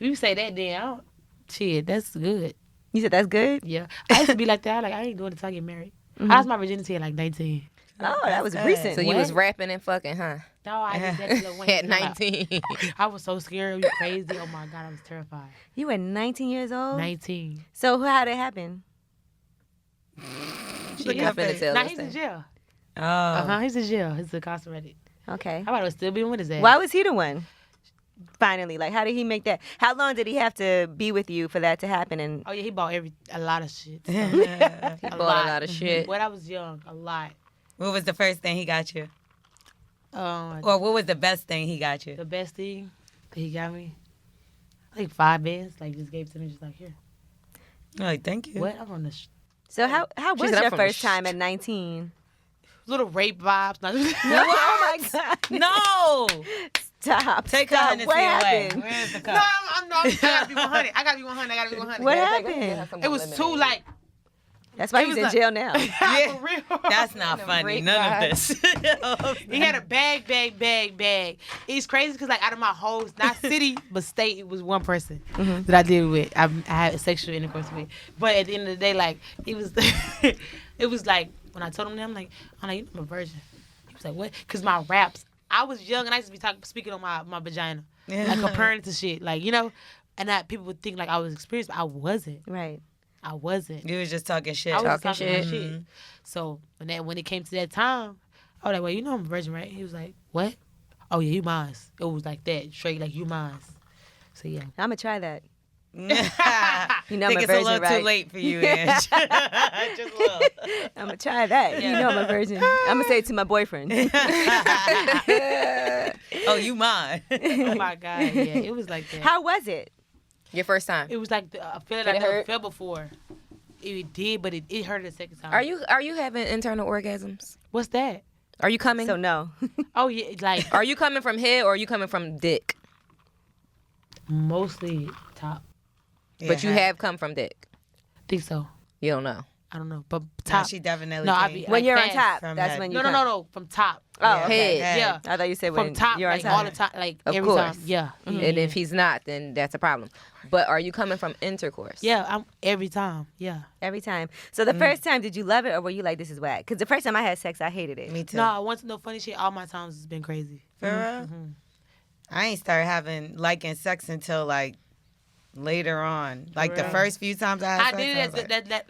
you say that, then I don't. Shit, that's good. You said that's good? Yeah, I used to be like that. I ain't doing it until I get married. I lost my virginity at like 19. Oh, that was good. recent. So you What? was rapping and fucking, huh? No, I did that to Lil Wayne. At 19. I was so scared. You crazy? Oh my god, I was terrified. You were 19 years old? 19. So how did it happen? She not finna tell Nah, us he's in that. jail. Oh. He's in jail. He's incarcerated. Okay. How about I still be with his ass? Why was he the one? Finally, like, how did he make that? How long did he have to be with you for that to happen? And Oh yeah, he bought a lot of shit. He bought a lot of shit. When I was young, a lot. What was the first thing he got you? The Or what was the best thing he got you? best thing that he got me, like 5 bands. Like just gave it to me, just like here. Like, thank you. What? I'm on the so how was said, "I'm your from the first time at 19? little rape vibes. Oh my God! No. Stop! Take her Stop. Hennessy What away. happened? Where's the No, cup? I gotta be 100. I gotta be 100. What happened? It was too like. That's why It he's was in like- jail now. Yeah. For real. That's not funny. rape None vibe. of this. He had a bag. It's crazy because like out of my whole, not city, but state, it was one person that I did with. I had sexual intercourse with. But at the end of the day, like it was, it was like when I told him that, I'm like, you know I'm a virgin. He was like, what? Because my raps, I was young and I used to be speaking on my vagina, like comparing it to shit, like and that people would think like I was experienced, but I wasn't. Right. I wasn't. You was just talking shit. I was just Talking talking shit. shit. So when it came to that time, I was like, well, you know I'm a virgin, right? He was like, what? Oh yeah, you mine. It was like that, straight like you mine. So yeah. I'm gonna try that. You know I'm think a it's virgin, a little right? too late for you, Ange. Just a little. I'm gonna try that. You know I'm a virgin. I'm gonna say it to my boyfriend. Oh, you mine. Oh my God, yeah, it was like that. How was it? Your first time. It was like a feeling Did I it never hurt? felt before. It did, but it hurt the second time. Are you having internal orgasms? What's that? Are you coming? So no. Oh yeah, like Are you coming from head or are you coming from dick? mostly top. But you have come from dick. Think so. You don't know. I don't know, but Nah, top. she definitely No, I came. be When like you're on fast. top, From that's head. when you No, from top. Oh, okay. Head. Yeah. I thought you said From when top, you're on like top. all the time, like Of every course. time. Yeah. And if he's not, then that's a problem. But are you coming from intercourse? Yeah, I'm every time. Yeah. Every time. So the first time, did you love it or were you like, this is whack? Because the first time I had sex, I hated it. Me too. No, I want to know funny shit. All my times has been crazy. For real? I ain't started liking sex until like later on. Like the Right. first few times I had I sex, did I it was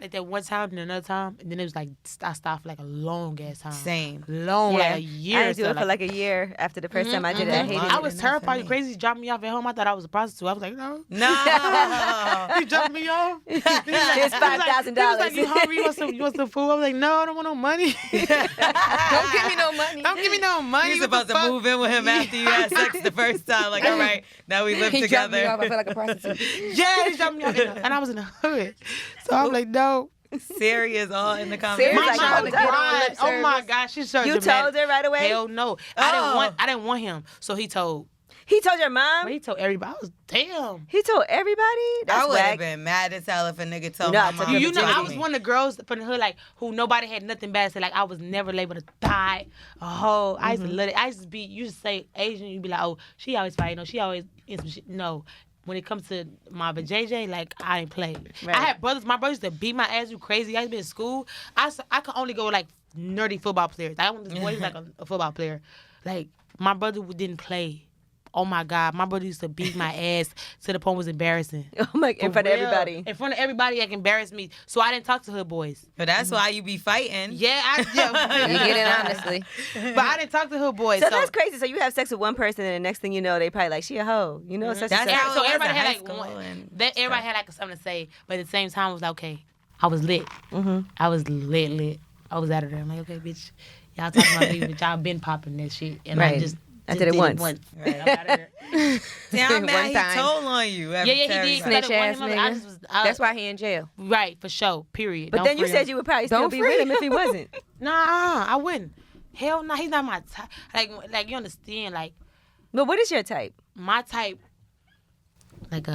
like, that one time and another time, and then it was like I stopped for like a long ass time. same. Long, like a year. I didn't do so, it for like a year after the first time I did it. I hated mhm. I it. was Enough for terrified. You me. crazy? Dropped me off at home. I thought I was a prostitute. I was like, no. No. You dropped me off. Here's He was $5,000. like, you hungry? You want some food? I was like, no, I don't want no money. Don't give me no money. Don't give me no money. You're supposed to move in with him after you had sex the first time. Like, all right, now we live He dropped me together. off. I feel like a prostitute. Yeah, he dropped me off. And I was in the hood. So I'm like, no. Siri is all in the Siri's conversation. My like, mom I'm was gonna get on crying. lip Oh my service. gosh, she's so You dramatic. told her right away? Hell no. Oh. I didn't want him. So he told. He told your mom? But he told everybody. I was damn. He told everybody? That's I would have whack. been mad as hell if a nigga told No, my I took mom. her You know, I virginity. was one of the girls from the hood, like, who nobody had nothing bad to say. Like, I was never labeled a thigh, a hoe. I used to let it. I used to be, you used to say Asian, you'd be like, oh, she always fighting. No, she always in some shit. No. When it comes to my JJ, like, I ain't played. Right. I had brothers. My brothers used to beat my ass. You crazy. I used to be in school. I could only go with, like, nerdy football players. I want this boy who's like a football player. Like, my brother didn't play. Oh my God, my brother used to beat my ass to the point it was embarrassing. Oh my, in For front of real. everybody. In front of everybody, like, embarrassed me. So I didn't talk to hood boys. But that's why you be fighting. Yeah, You get it honestly. But I didn't talk to hood boys. So that's crazy. So you have sex with one person, and the next thing you know, they probably like, she a hoe. You know, such and That's such. how it So was everybody in had high like school one. and Everybody had like something to say, but at the same time, it was like, okay, I was lit. Mm-hmm. I was lit. I was out of there. I'm like, okay, bitch, y'all talking about me, but y'all been popping that shit, and Right. I just did it once. Right, I'm out of there. Damn, I'm mad One he time. told on you. Yeah, he did. Snitch Instead of ass wanting him, I nigga. just was, That's why he in jail. right for sure. Period. But Don't then you free said him. you would probably still Don't be free with him if he wasn't. Nah, I wouldn't. Hell no, he's not my type. Like you understand? Like But what is your type? my type, like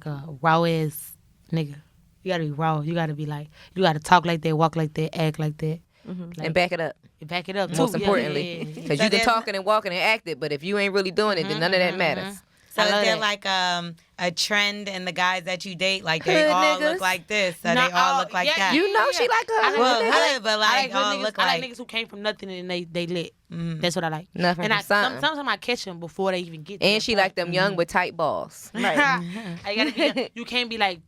a raw ass nigga. You gotta be raw. You gotta be like, you gotta talk like that, walk like that, act like that. Like, And back it up. back it up too. Most Yeah, importantly. yeah, yeah. Because So you can there's- talk and walk and act it, but if you ain't really doing it, then none of that matters. So I is love there that. like a trend in the guys that you date? Like they Hood all niggas. look like this, or No, they all look like yeah, that? You know she like her. Well, hood nigga. hood, but like hood all niggas, look I like. like niggas who came from nothing and they lit. That's what I like. Nothing And from something. sometimes I catch them before they even get. To And that she point. like them young with tight balls. Right. I gotta be. You can't be like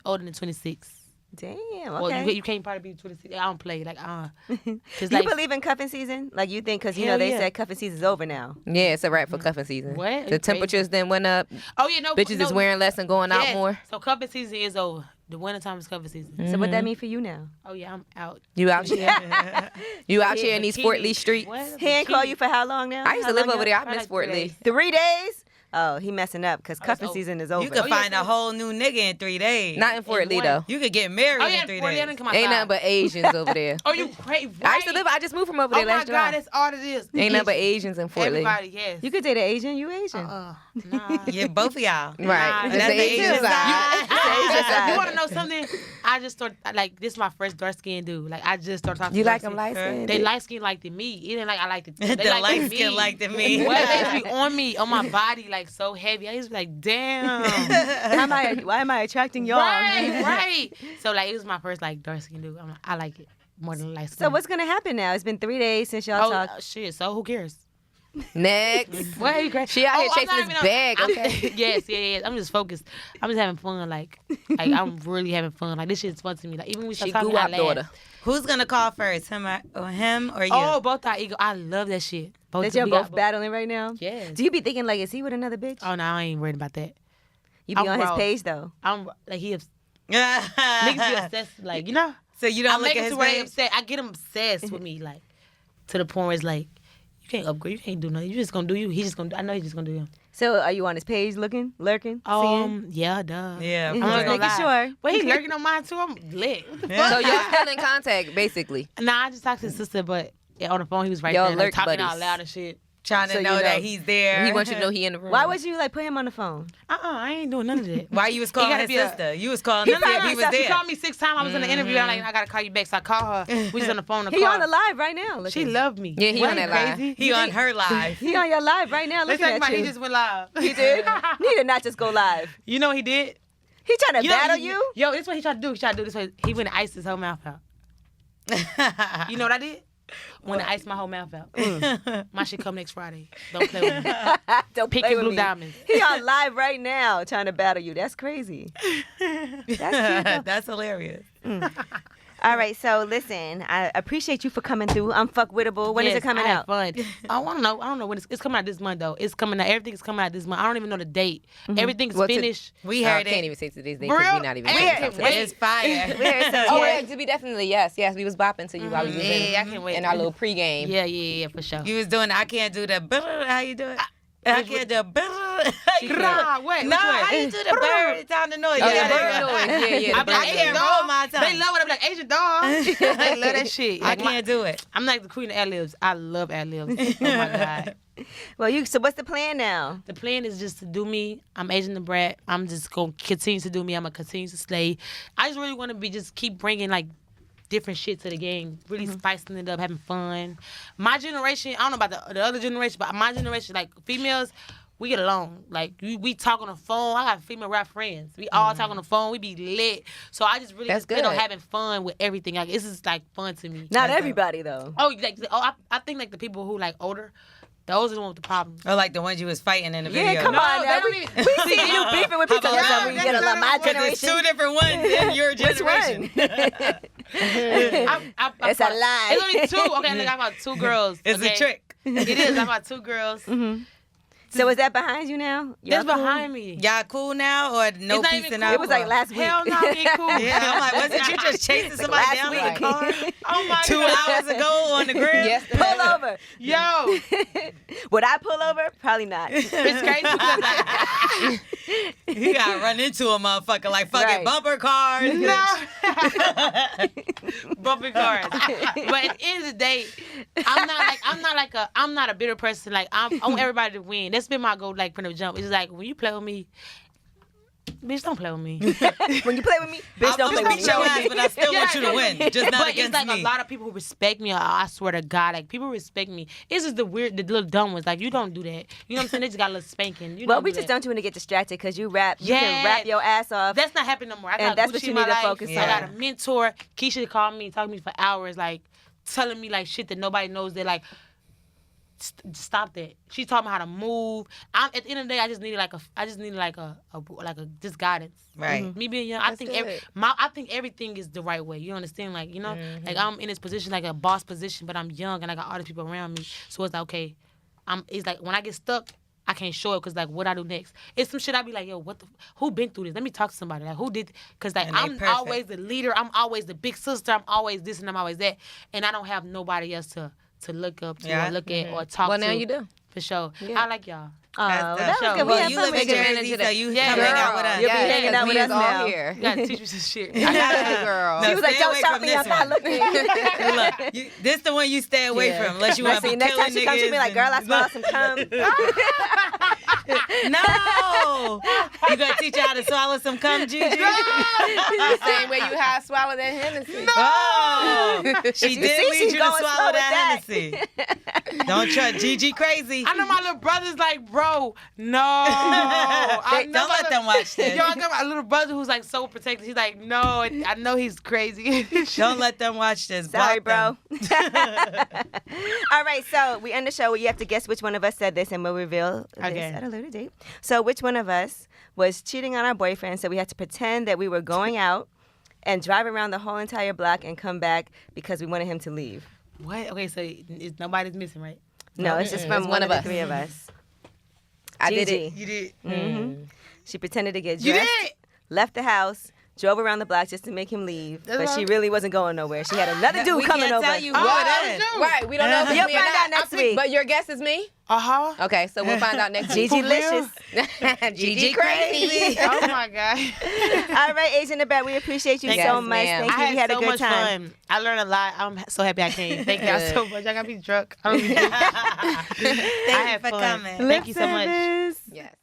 older than 26. Damn, Well, okay. you can't probably be 26. I don't play like cause Do you like believe in cuffing season? Like you think, because you know Hell they yeah. said cuffing season's over now. Yeah, it's a wrap for cuffing season. What? Are The you temperatures then went up. oh yeah, no. Bitches no, is wearing less and going out yes. more. So cuffing season is over. The wintertime is cuffing season. So what that mean for you now? Oh yeah, I'm out. You out here? You out here in these Bikini. Fort Lee streets? What? He ain't call Bikini. you for how long now? I used How to live long over y'all- there. I miss like Fort 3 Lee. days. 3 days? Oh, he messing up because cuffing over. season is over. You could yeah, find a whole new nigga in 3 days. Not in Fort And Lee one. though. You could get married Oh yeah, in 3 40, I days. didn't come Ain't outside. nothing but Asians over there. Oh, you crazy? I used to live. I just moved from over there Oh my last God, July. that's all it is. Ain't nothing but Asians in Fort Lee. Everybody, yes. You could date an Asian. You Asian. Nah. Yeah, both of y'all. Right. Nah, Just that's the the Asian Asian side. side. side. You want to know something? I just started, like, this is my first dark skin dude. Like, I just started talking You to like dark them skin. light skinned? They light skin like me. It ain't like I like the The light skin me. like the me. What they be on me, on my body, like so heavy. I used to be like, damn. Why am I attracting y'all? Right. So like, it was my first like dark skin dude. I like it more than light skin. So what's gonna happen now? It's been 3 days since y'all Oh talked. shit. So who cares? Next. What? You crazy? She out here I'm chasing not this even on- bag, I'm- okay? yes. I'm just focused. I'm just having fun. Like I'm really having fun. Like this shit's fun to me. Like even when we start She talking, grew I up laugh. daughter. Who's gonna call first? Him or you? Oh, both our ego. I love that shit. Both That y'all we got both battling right now? Yes. Do you be thinking like, is he with another bitch? Oh no, I ain't worried about that. You be I'm on his raw. page though. I'm like niggas be obsessed. Like you know, So you don't I look make at it his to where they page? upset. I get them obsessed with me, like to the point where it's like, you can't upgrade. You can't do nothing. You just gonna do you. He's just gonna. I know he's just gonna do him. So are you on his page looking, lurking, seeing? Yeah, duh. Yeah, Mhm. of I'm course. Making lie. sure. But he's lurking on mine too. I'm lit. What the fuck? So y'all still in contact, basically. Nah, I just talked to his sister, but yeah, on the phone he was right Y'all there, like, lurk talking buddies. out loud and shit. Trying to So you know know. that he's there. He wants you to know he in the room. Why would you like put him on the phone? I ain't doing none of that. Why you was calling gotta his be a- sister? You was calling He him probably if he was She there. called me 6 times. I was in the interview. I'm like, I gotta call you back. So I call her. We just on the phone. To He call. on the live right now. She Looking. loved me. Yeah, he What, on you that live. crazy? He on her live. He on your live right now Let's looking talk at about you. he just went live. He did? Need to not just go live. You know what he did? He trying to You know, battle you? Yo, this is what he tried to do. He tried to do this way. He went to ice his whole mouth out. You know what I did? When I ice my whole mouth out. My shit come next Friday. Don't play with me. Don't Pink play and with blue me. diamonds. He on live right now trying to battle you. That's crazy. That's cute, though. That's hilarious. All right, so listen, I appreciate you for coming through. Unfuckwitable. When is it coming I had out? fun. I want to know. I don't know when it's coming out this month though. It's coming out. Everything is coming out this month. I don't even know the date. Everything's finished. We I heard can't it. even say today's date For because real? we're not even. It's fire. Oh, yeah, to be definitely yes. We was bopping to you while we was Yeah, I can't wait. in our little pregame. Yeah, for sure. You was doing. I can't do the. How you do it? I can't do the. What? No, how you do the bird? It sounded noise. Oh, Yeah, the bird noise. Yeah, I the be bird like, I noise. can't roll my tongue. They love it. I'm like, Asian dog. I love that shit. I Like, can't do it. I'm like the queen of ad-libs. I love ad-libs. Oh, my God. Well, so what's the plan now? The plan is just to do me. I'm Asian Da Brat. I'm just going to continue to do me. I'm going to continue to slay. I just really want to just keep bringing, like, different shit to the game, really spicing it up, having fun. My generation, I don't know about the other generation, but my generation, like, females, we get along. Like, we talk on the phone. I got female rap friends. We all talk on the phone. We be lit. So I just really That's plan on good. having fun with everything. Like, this is, like, fun to me. Not everybody, though. I think, like, the people who, like, older, those are the ones with the problem. Or like the ones you was fighting in the video. Yeah, come No, on they now. don't We even- see you beefing with people. How about So we that? get a lot. My Because it's generation. two different ones in your Which generation. one? It's a lie. It's only two. Okay, look, I got two girls. It's okay? a trick. It is. I got two girls. So is that behind you now? That's Y'all cool? behind me. Y'all cool now or no It's not peace even in cool. our It was like last week. Hell no, we ain't cool. Yeah, I'm like, wasn't you just chasing somebody last down week. with a car Oh my 2 God. hours ago on the grid? Yes, Pull over. Yo, Would I pull over? Probably not. it's crazy because like, You gotta run into a motherfucker like fucking Right. bumper cars. no. Bumping cars. But at the end of the day, I'm not a bitter person. Like I want everybody to win. That's been my goal. Like from the jump, it's like when you play with me, bitch, don't play with me. When you play with me, bitch, I'm don't play gonna with beat me. your ass, but I still want you to win. Just not But against it's like me. a lot of people who respect me. I swear to God, like people respect me. It's just the little dumb ones. Like you don't do that. You know what I'm saying? They just got a little spanking. You Well, don't we do just that. don't want to get distracted because you rap. You Yeah. can rap your ass off. That's not happening no more. I And got that's Gucci what you in my need to life. focus on. I got a mentor. Keisha called me, talked to me for hours, like telling me like shit that nobody knows. That like stop that. She taught me how to move. At the end of the day, I just needed like a just guidance. Right. Me being young, That's I think good. I think everything is the right way. You understand? Like you know, like I'm in this position, like a boss position, but I'm young and I got all these people around me. So it's like okay, it's like when I get stuck, I can't show it because like what I do next. It's some shit I be like, yo, who been through this? Let me talk to somebody. Like who did? Because like And they I'm perfect. always the leader. I'm always the big sister. I'm always this and I'm always that, and I don't have nobody else to look up to Yeah. or look at or talk Well, to. now you do. For sure. Yeah. I like y'all. Oh, That's that was dope. good. We Well, had you fun live in with you. Jersey, so you Yeah. come hang out with us. You'll be hanging out with we us is all now. here. You gotta teach me some shit. I got you, girl. No, She was like, stay don't away shout from me, this I'm not one. looking. Look, this the one you stay away Yeah. from unless you Now, want to see, be next time killing she comes to me niggas like, girl, I and- smell some cum. No! You gonna teach her how to swallow some cum, Gigi? The same way you had swallowed that Hennessy. Oh! She You did see, lead she's you to going swallow slow with that that. Hennessy. Don't trust Gigi crazy. I know my little brother's like, bro, no. I know Don't my let them watch this. Yo, I got my little brother who's like so protected. He's like, no, I know he's crazy. Don't let them watch this. Sorry, Block bro. them. All right, so we end the show where you have to guess which one of us said this, and we'll reveal this Okay. at a later date. So which one of us was cheating on our boyfriend, so we had to pretend that we were going out and drive around the whole entire block and come back because we wanted him to leave. What? Okay, so nobody's missing, right? No, it's just from It's one of the us. three of us. I did Gigi. it. You did. Mm-hmm. She pretended to get You dressed, did? left the house, drove around the block just to make him leave, That's but she right. really wasn't going nowhere. She had another dude We coming can't over. tell you Oh, who that it was is. you. Right, we don't know if it's You'll me or find out not. next week. But your guess is me? Uh-huh. Okay, so we'll find out next week. Gigi Licious. Gigi crazy. Oh, my God. All right, Asian Da Brat, we appreciate you Yes, so much. ma'am. Thank you. We had so a good much time. fun. I learned a lot. I'm so happy I came. Thank y'all Good. so much. I got to be drunk. I don't be drunk. I Thank you had for fun. coming. Thank you so much. Lip service. Yes.